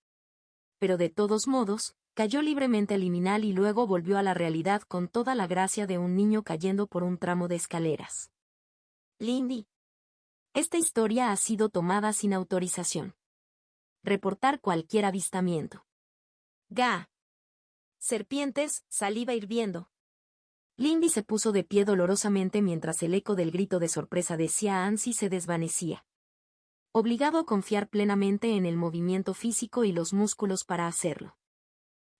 Pero de todos modos, cayó libremente al liminal y luego volvió a la realidad con toda la gracia de un niño cayendo por un tramo de escaleras. Lindy. Esta historia ha sido tomada sin autorización. Reportar cualquier avistamiento. Ga. Serpientes, saliva hirviendo. Lindy se puso de pie dolorosamente mientras el eco del grito de sorpresa de Xia Anzi se desvanecía. Obligado a confiar plenamente en el movimiento físico y los músculos para hacerlo.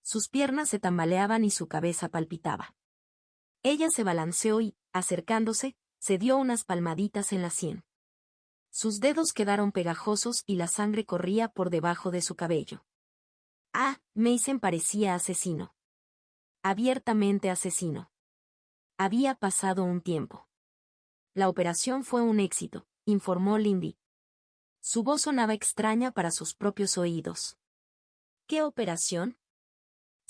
Sus piernas se tambaleaban y su cabeza palpitaba. Ella se balanceó y, acercándose, se dio unas palmaditas en la sien. Sus dedos quedaron pegajosos y la sangre corría por debajo de su cabello. Mason parecía asesino. Abiertamente asesino. Había pasado un tiempo. La operación fue un éxito, informó Lindy. Su voz sonaba extraña para sus propios oídos. ¿Qué operación?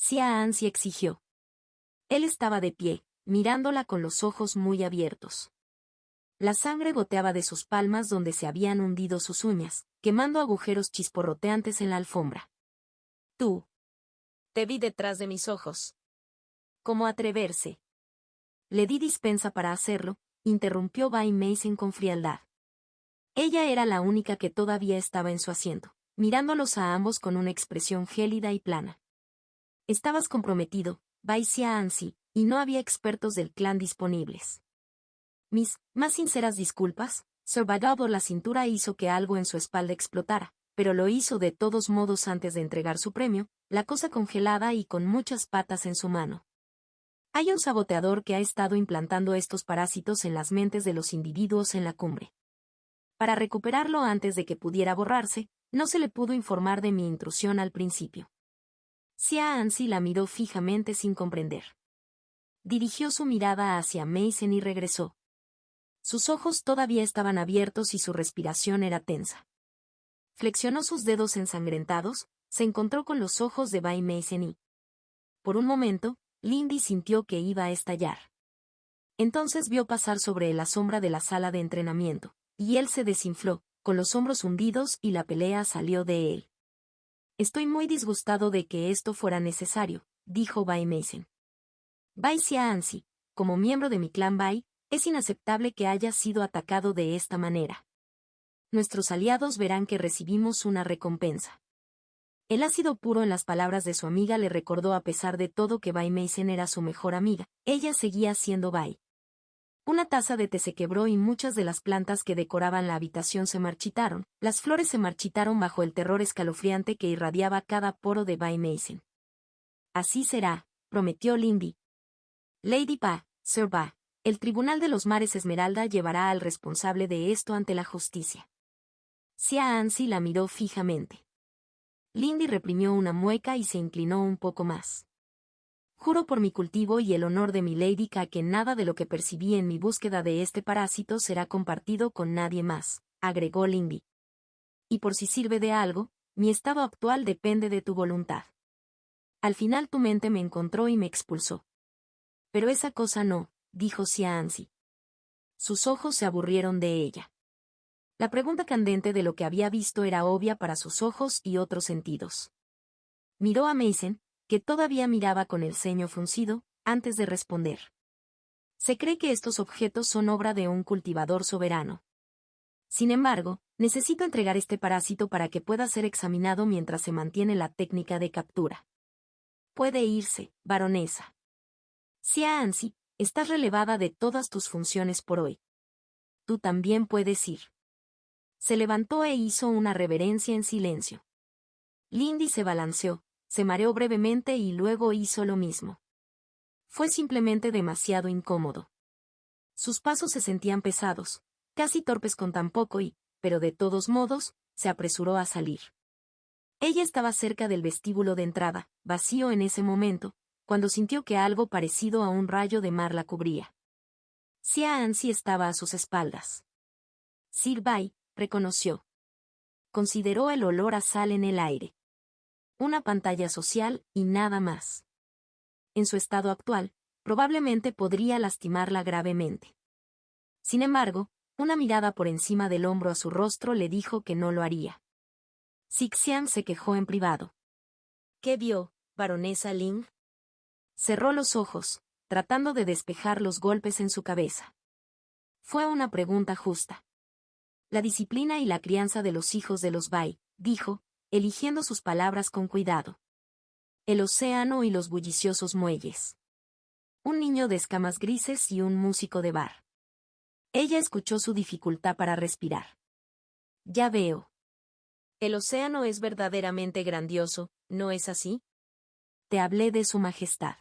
Xia Anzi exigió. Él estaba de pie, mirándola con los ojos muy abiertos. La sangre goteaba de sus palmas donde se habían hundido sus uñas, quemando agujeros chisporroteantes en la alfombra. Tú. Te vi detrás de mis ojos. ¿Cómo atreverse? Le di dispensa para hacerlo, interrumpió Bai Mason con frialdad. Ella era la única que todavía estaba en su asiento, mirándolos a ambos con una expresión gélida y plana. Estabas comprometido, Bai Xia Anzi, y no había expertos del clan disponibles. Mis más sinceras disculpas. Survivor por la cintura hizo que algo en su espalda explotara, pero lo hizo de todos modos antes de entregar su premio, la cosa congelada y con muchas patas en su mano. Hay un saboteador que ha estado implantando estos parásitos en las mentes de los individuos en la cumbre. Para recuperarlo antes de que pudiera borrarse, no se le pudo informar de mi intrusión al principio. Xia Anzi la miró fijamente sin comprender. Dirigió su mirada hacia Mason y regresó. Sus ojos todavía estaban abiertos y su respiración era tensa. Flexionó sus dedos ensangrentados, se encontró con los ojos de Bai Mason y, por un momento, Lindy sintió que iba a estallar. Entonces vio pasar sobre la sombra de la sala de entrenamiento, y él se desinfló, con los hombros hundidos y la pelea salió de él. Estoy muy disgustado de que esto fuera necesario, dijo Bai Mason. Bai Xia Anzi, como miembro de mi clan Bai, es inaceptable que haya sido atacado de esta manera. Nuestros aliados verán que recibimos una recompensa. El ácido puro en las palabras de su amiga le recordó a pesar de todo que Bai Mason era su mejor amiga, ella seguía siendo Bai. Una taza de té se quebró y muchas de las plantas que decoraban la habitación se marchitaron, las flores se marchitaron bajo el terror escalofriante que irradiaba cada poro de Bai Mason. Así será, prometió Lindy. Lady Pa, Sir Ba. El Tribunal de los Mares Esmeralda llevará al responsable de esto ante la justicia. Xia Anzi la miró fijamente. Lindy reprimió una mueca y se inclinó un poco más. Juro por mi cultivo y el honor de mi Lady K que nada de lo que percibí en mi búsqueda de este parásito será compartido con nadie más, agregó Lindy. Y por si sirve de algo, mi estado actual depende de tu voluntad. Al final tu mente me encontró y me expulsó. Pero esa cosa no, dijo Xianzi. Sus ojos se aburrieron de ella. La pregunta candente de lo que había visto era obvia para sus ojos y otros sentidos. Miró a Mason, que todavía miraba con el ceño fruncido, antes de responder. Se cree que estos objetos son obra de un cultivador soberano. Sin embargo, necesito entregar este parásito para que pueda ser examinado mientras se mantiene la técnica de captura. Puede irse, baronesa. Xianzi, estás relevada de todas tus funciones por hoy. Tú también puedes ir. Se levantó e hizo una reverencia en silencio. Lindy se balanceó, se mareó brevemente y luego hizo lo mismo. Fue simplemente demasiado incómodo. Sus pasos se sentían pesados, casi torpes con tan poco pero de todos modos, se apresuró a salir. Ella estaba cerca del vestíbulo de entrada, vacío en ese momento, cuando sintió que algo parecido a un rayo de mar la cubría. Xianzi estaba a sus espaldas. Sir Bai, reconoció. Consideró el olor a sal en el aire. Una pantalla social y nada más. En su estado actual, probablemente podría lastimarla gravemente. Sin embargo, una mirada por encima del hombro a su rostro le dijo que no lo haría. Xixian se quejó en privado. ¿Qué vio, baronesa Ling? Cerró los ojos, tratando de despejar los golpes en su cabeza. Fue una pregunta justa. La disciplina y la crianza de los hijos de los Bai, dijo, eligiendo sus palabras con cuidado. El océano y los bulliciosos muelles. Un niño de escamas grises y un músico de bar. Ella escuchó su dificultad para respirar. Ya veo. El océano es verdaderamente grandioso, ¿no es así? Te hablé de su majestad.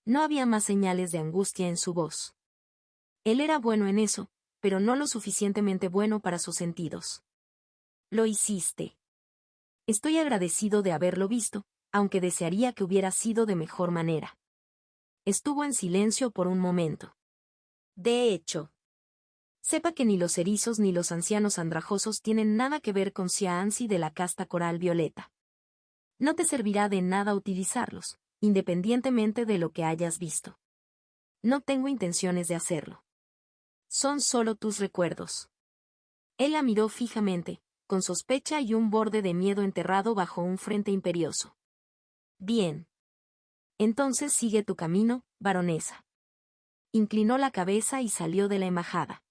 No había más señales de angustia en su voz. Él era bueno en eso, pero no lo suficientemente bueno para sus sentidos. Lo hiciste. Estoy agradecido de haberlo visto, aunque desearía que hubiera sido de mejor manera. Estuvo en silencio por un momento. De hecho, sepa que ni los erizos ni los ancianos andrajosos tienen nada que ver con Xianzi de la casta coral violeta. No te servirá de nada utilizarlos, independientemente de lo que hayas visto. No tengo intenciones de hacerlo. Son solo tus recuerdos. Él la miró fijamente, con sospecha y un borde de miedo enterrado bajo un frente imperioso. Bien. Entonces sigue tu camino, baronesa. Inclinó la cabeza y salió de la embajada.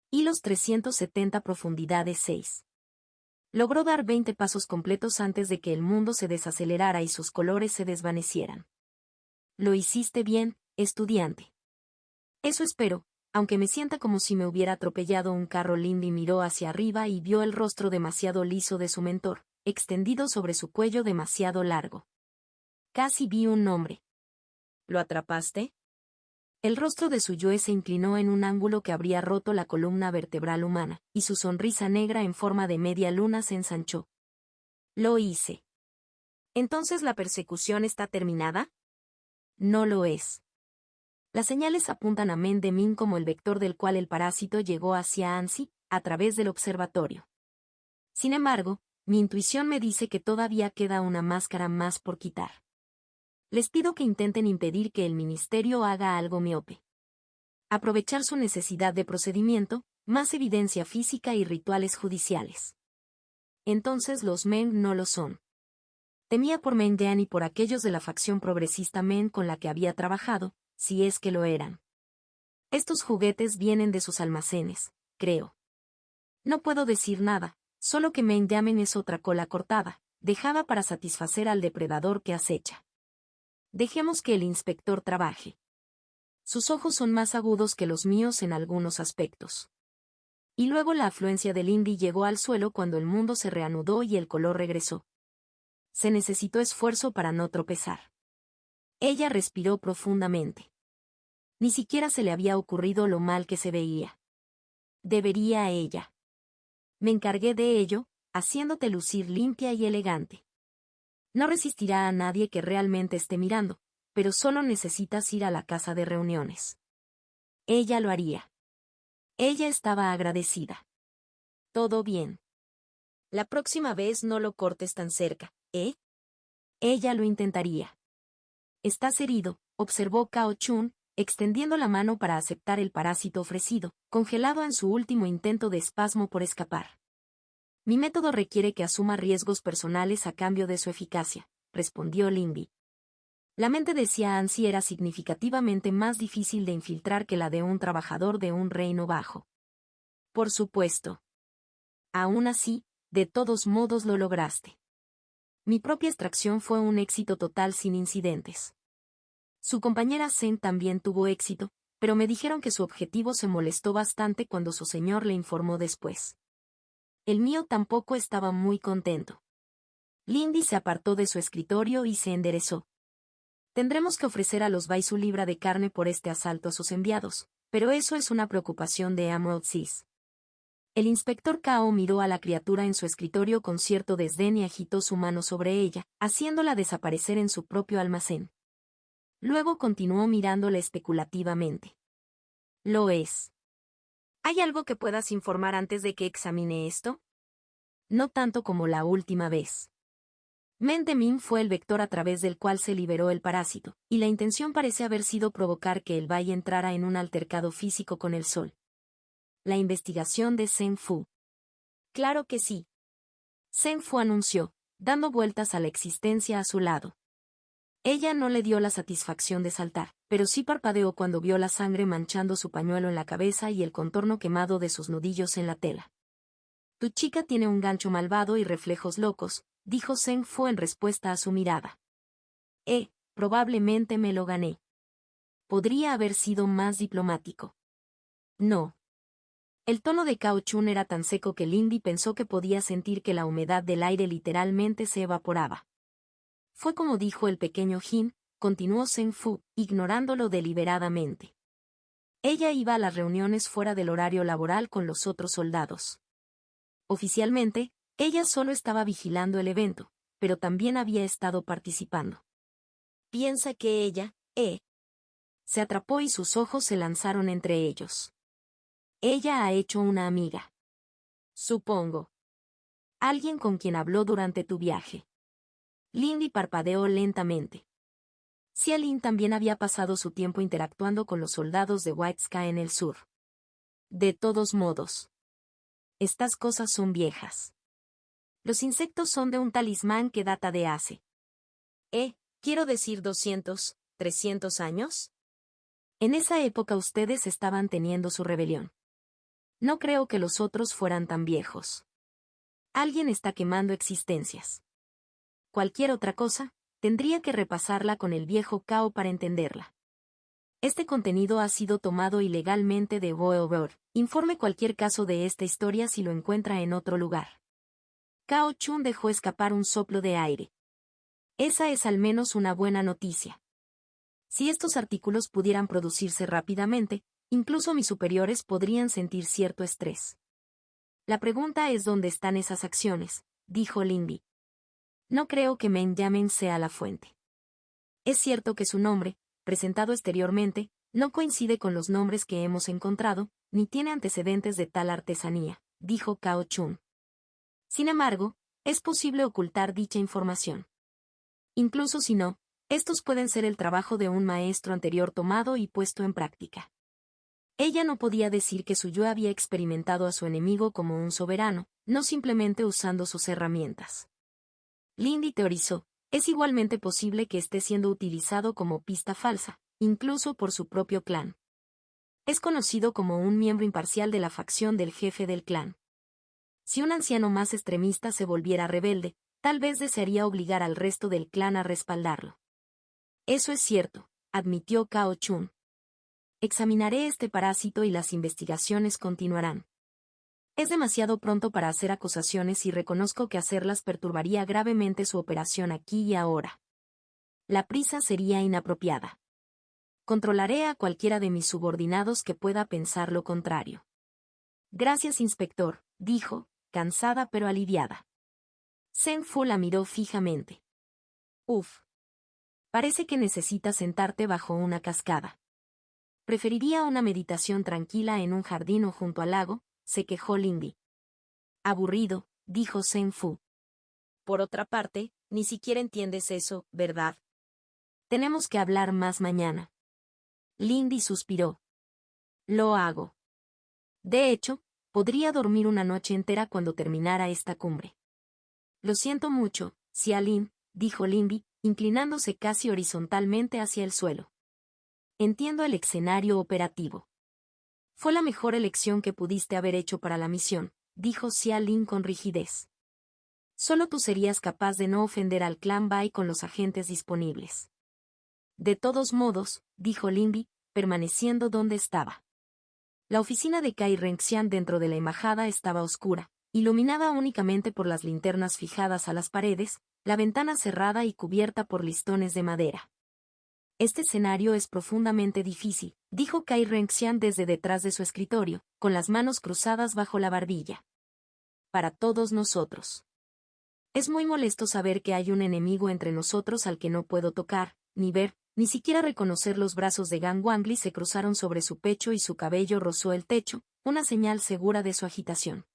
Hilos 370 profundidades 6. Logró dar 20 pasos completos antes de que el mundo se desacelerara y sus colores se desvanecieran. Lo hiciste bien, estudiante. Eso espero, aunque me sienta como si me hubiera atropellado un carro. Lindy miró hacia arriba y vio el rostro demasiado liso de su mentor, extendido sobre su cuello demasiado largo. Casi vi un nombre. ¿Lo atrapaste? El rostro de su Yue se inclinó en un ángulo que habría roto la columna vertebral humana, y su sonrisa negra en forma de media luna se ensanchó. Lo hice. ¿Entonces la persecución está terminada? No lo es. Las señales apuntan a Mendemin como el vector del cual el parásito llegó hacia Ansi, a través del observatorio. Sin embargo, mi intuición me dice que todavía queda una máscara más por quitar. Les pido que intenten impedir que el ministerio haga algo miope. Aprovechar su necesidad de procedimiento, más evidencia física y rituales judiciales. Entonces los Meng no lo son. Temía por Meng Dean y por aquellos de la facción progresista Meng con la que había trabajado, si es que lo eran. Estos juguetes vienen de sus almacenes, creo. No puedo decir nada, solo que Meng Dean es otra cola cortada, dejada para satisfacer al depredador que acecha. Dejemos que el inspector trabaje. Sus ojos son más agudos que los míos en algunos aspectos. Y luego la afluencia del Lindy llegó al suelo cuando el mundo se reanudó y el color regresó. Se necesitó esfuerzo para no tropezar. Ella respiró profundamente. Ni siquiera se le había ocurrido lo mal que se veía. Debería ella. Me encargué de ello, haciéndote lucir limpia y elegante. No resistirá a nadie que realmente esté mirando, pero solo necesitas ir a la casa de reuniones. Ella lo haría. Ella estaba agradecida. Todo bien. La próxima vez no lo cortes tan cerca, ¿eh? Ella lo intentaría. Estás herido, observó Cao Chun, extendiendo la mano para aceptar el parásito ofrecido, congelado en su último intento de espasmo por escapar. Mi método requiere que asuma riesgos personales a cambio de su eficacia, respondió Linby. La mente de Xianxi era significativamente más difícil de infiltrar que la de un trabajador de un reino bajo. Por supuesto. Aún así, de todos modos lo lograste. Mi propia extracción fue un éxito total sin incidentes. Su compañera Zhen también tuvo éxito, pero me dijeron que su objetivo se molestó bastante cuando su señor le informó después. El mío tampoco estaba muy contento. Lindy se apartó de su escritorio y se enderezó. Tendremos que ofrecer a los Bai su libra de carne por este asalto a sus enviados, pero eso es una preocupación de Emerald Seas. El inspector Cao miró a la criatura en su escritorio con cierto desdén y agitó su mano sobre ella, haciéndola desaparecer en su propio almacén. Luego continuó mirándola especulativamente. Lo es. ¿Hay algo que puedas informar antes de que examine esto? No tanto como la última vez. Mendemin fue el vector a través del cual se liberó el parásito, y la intención parece haber sido provocar que el Bai entrara en un altercado físico con el Sol. La investigación de Zhen Fu. Claro que sí. Zhen Fu anunció, dando vueltas a la existencia a su lado. Ella no le dio la satisfacción de saltar, pero sí parpadeó cuando vio la sangre manchando su pañuelo en la cabeza y el contorno quemado de sus nudillos en la tela. Tu chica tiene un gancho malvado y reflejos locos, dijo Zhen Fu en respuesta a su mirada. Probablemente me lo gané. Podría haber sido más diplomático. No. El tono de Cao Chun era tan seco que Lindy pensó que podía sentir que la humedad del aire literalmente se evaporaba. Fue como dijo el pequeño Jin, continuó Zhen Fu, ignorándolo deliberadamente. Ella iba a las reuniones fuera del horario laboral con los otros soldados. Oficialmente, ella solo estaba vigilando el evento, pero también había estado participando. Piensa que ella, se atrapó y sus ojos se lanzaron entre ellos. Ella ha hecho una amiga. Supongo. Alguien con quien habló durante tu viaje. Lindy parpadeó lentamente. Xialin también había pasado su tiempo interactuando con los soldados de White Sky en el sur. De todos modos. Estas cosas son viejas. Los insectos son de un talismán que data de hace. Quiero decir 200, 300 años. En esa época ustedes estaban teniendo su rebelión. No creo que los otros fueran tan viejos. Alguien está quemando existencias. Cualquier otra cosa, tendría que repasarla con el viejo Cao para entenderla. Este contenido ha sido tomado ilegalmente de Boelberg. Informe cualquier caso de esta historia si lo encuentra en otro lugar. Cao Chun dejó escapar un soplo de aire. Esa es al menos una buena noticia. Si estos artículos pudieran producirse rápidamente, incluso mis superiores podrían sentir cierto estrés. La pregunta es dónde están esas acciones, dijo Linby. No creo que Menjamin sea la fuente. Es cierto que su nombre, presentado exteriormente, no coincide con los nombres que hemos encontrado, ni tiene antecedentes de tal artesanía, dijo Cao Chun. Sin embargo, es posible ocultar dicha información. Incluso si no, estos pueden ser el trabajo de un maestro anterior tomado y puesto en práctica. Ella no podía decir que su yo había experimentado a su enemigo como un soberano, no simplemente usando sus herramientas. Lindy teorizó, es igualmente posible que esté siendo utilizado como pista falsa, incluso por su propio clan. Es conocido como un miembro imparcial de la facción del jefe del clan. Si un anciano más extremista se volviera rebelde, tal vez desearía obligar al resto del clan a respaldarlo. Eso es cierto, admitió Cao Chun. Examinaré este parásito y las investigaciones continuarán. Es demasiado pronto para hacer acusaciones y reconozco que hacerlas perturbaría gravemente su operación aquí y ahora. La prisa sería inapropiada. Controlaré a cualquiera de mis subordinados que pueda pensar lo contrario. Gracias, inspector, dijo, cansada pero aliviada. Zhen Fu la miró fijamente. Uf. Parece que necesitas sentarte bajo una cascada. Preferiría una meditación tranquila en un jardín o junto al lago, se quejó Lindy. Aburrido, dijo Zhen Fu. Por otra parte, ni siquiera entiendes eso, ¿verdad? Tenemos que hablar más mañana. Lindy suspiró. Lo hago. De hecho, podría dormir una noche entera cuando terminara esta cumbre. Lo siento mucho, Xia Lin, dijo Lindy, inclinándose casi horizontalmente hacia el suelo. Entiendo el escenario operativo. Fue la mejor elección que pudiste haber hecho para la misión, dijo Xia Lin con rigidez. Solo tú serías capaz de no ofender al clan Bai con los agentes disponibles. De todos modos, dijo Lindy, permaneciendo donde estaba. La oficina de Kai Renxian dentro de la embajada estaba oscura, iluminada únicamente por las linternas fijadas a las paredes, la ventana cerrada y cubierta por listones de madera. Este escenario es profundamente difícil, dijo Kai Renxian desde detrás de su escritorio, con las manos cruzadas bajo la barbilla. Para todos nosotros. Es muy molesto saber que hay un enemigo entre nosotros al que no puedo tocar, ni ver, ni siquiera reconocer. Los brazos de Gang Wangli se cruzaron sobre su pecho y su cabello rozó el techo, una señal segura de su agitación.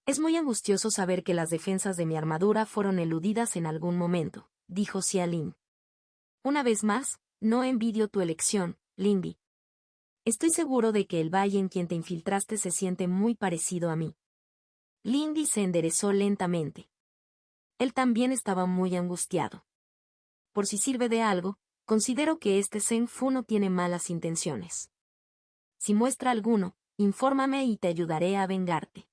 Es muy angustioso saber que las defensas de mi armadura fueron eludidas en algún momento, dijo Xia Lin. Una vez más, no envidio tu elección, Lindy. Estoy seguro de que el valle en quien te infiltraste se siente muy parecido a mí. Lindy se enderezó lentamente. Él también estaba muy angustiado. Por si sirve de algo, considero que este Zhen Fu no tiene malas intenciones. Si muestra alguno, infórmame y te ayudaré a vengarte.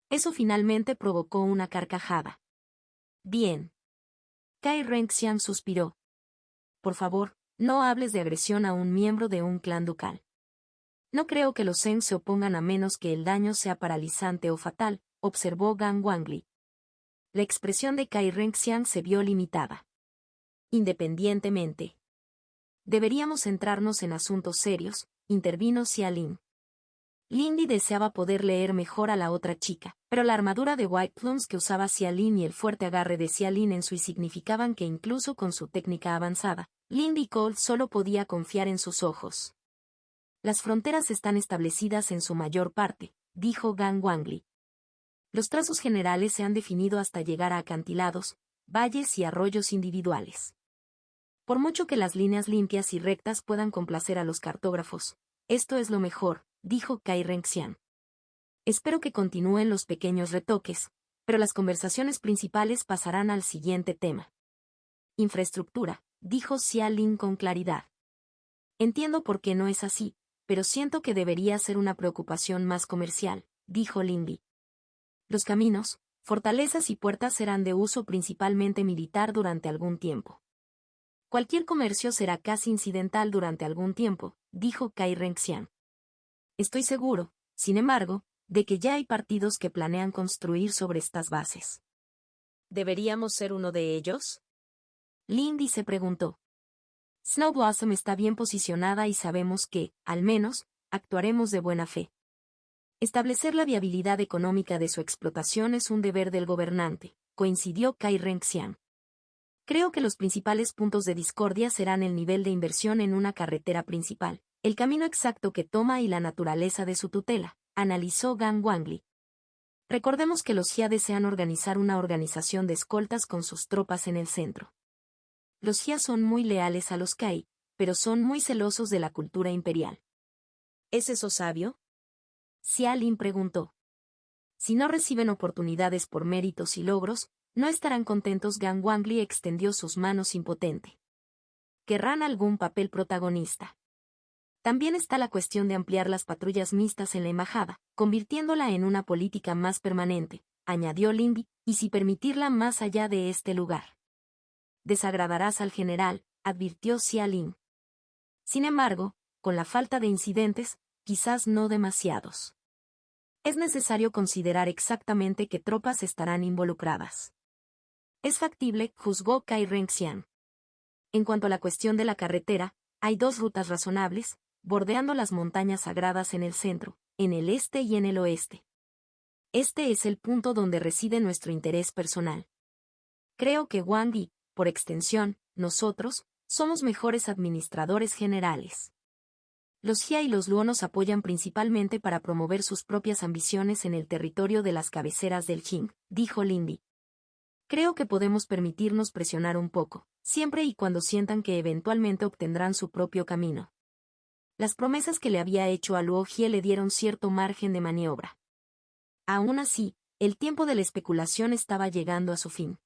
Eso finalmente provocó una carcajada. Bien. Kai Renxian suspiró. Por favor, no hables de agresión a un miembro de un clan ducal. No creo que los Zhen se opongan a menos que el daño sea paralizante o fatal, observó Gang Wangli. La expresión de Kai Renxian se vio limitada. Independientemente. Deberíamos centrarnos en asuntos serios, intervino Xia Lin. Lindy deseaba poder leer mejor a la otra chica, pero la armadura de White Plumes que usaba Xia Lin y el fuerte agarre de Xia Lin en su significaban que incluso con su técnica avanzada, Lindy Cole solo podía confiar en sus ojos. Las fronteras están establecidas en su mayor parte, dijo Gang Wangli. Los trazos generales se han definido hasta llegar a acantilados, valles y arroyos individuales. Por mucho que las líneas limpias y rectas puedan complacer a los cartógrafos, esto es lo mejor, dijo Kai Renxian. Espero que continúen los pequeños retoques, pero las conversaciones principales pasarán al siguiente tema. Infraestructura, dijo Xia Lin con claridad. Entiendo por qué no es así, pero siento que debería ser una preocupación más comercial, dijo Lindy. Los caminos, fortalezas y puertas serán de uso principalmente militar durante algún tiempo. Cualquier comercio será casi incidental durante algún tiempo, dijo Kai Renxian. Estoy seguro, sin embargo, de que ya hay partidos que planean construir sobre estas bases. ¿Deberíamos ser uno de ellos? Lindy se preguntó. Snow Blossom está bien posicionada y sabemos que, al menos, actuaremos de buena fe. Establecer la viabilidad económica de su explotación es un deber del gobernante, coincidió Kai Renxian. Creo que los principales puntos de discordia serán el nivel de inversión en una carretera principal, el camino exacto que toma y la naturaleza de su tutela, analizó Gang Wangli. Recordemos que los Jia desean organizar una organización de escoltas con sus tropas en el centro. Los Jia son muy leales a los Kai, pero son muy celosos de la cultura imperial. ¿Es eso sabio? Xia Lin preguntó. Si no reciben oportunidades por méritos y logros, no estarán contentos. Gang Wangli extendió sus manos impotente. Querrán algún papel protagonista. También está la cuestión de ampliar las patrullas mixtas en la embajada, convirtiéndola en una política más permanente, añadió Lindy, y si permitirla más allá de este lugar. Desagradarás al general, advirtió Xia Lin. Sin embargo, con la falta de incidentes, quizás no demasiados. Es necesario considerar exactamente qué tropas estarán involucradas. Es factible, juzgó Kai Renxian. En cuanto a la cuestión de la carretera, hay dos rutas razonables, bordeando las montañas sagradas en el centro, en el este y en el oeste. Este es el punto donde reside nuestro interés personal. Creo que Wang y, por extensión, nosotros, Somos mejores administradores generales. Los Jia y los Luo nos apoyan principalmente para promover sus propias ambiciones en el territorio de las cabeceras del Jing, dijo Lindy. Creo que podemos permitirnos presionar un poco, siempre y cuando sientan que eventualmente obtendrán su propio camino. Las promesas que le había hecho a Luo Jie le dieron cierto margen de maniobra. Aún así, el tiempo de la especulación estaba llegando a su fin.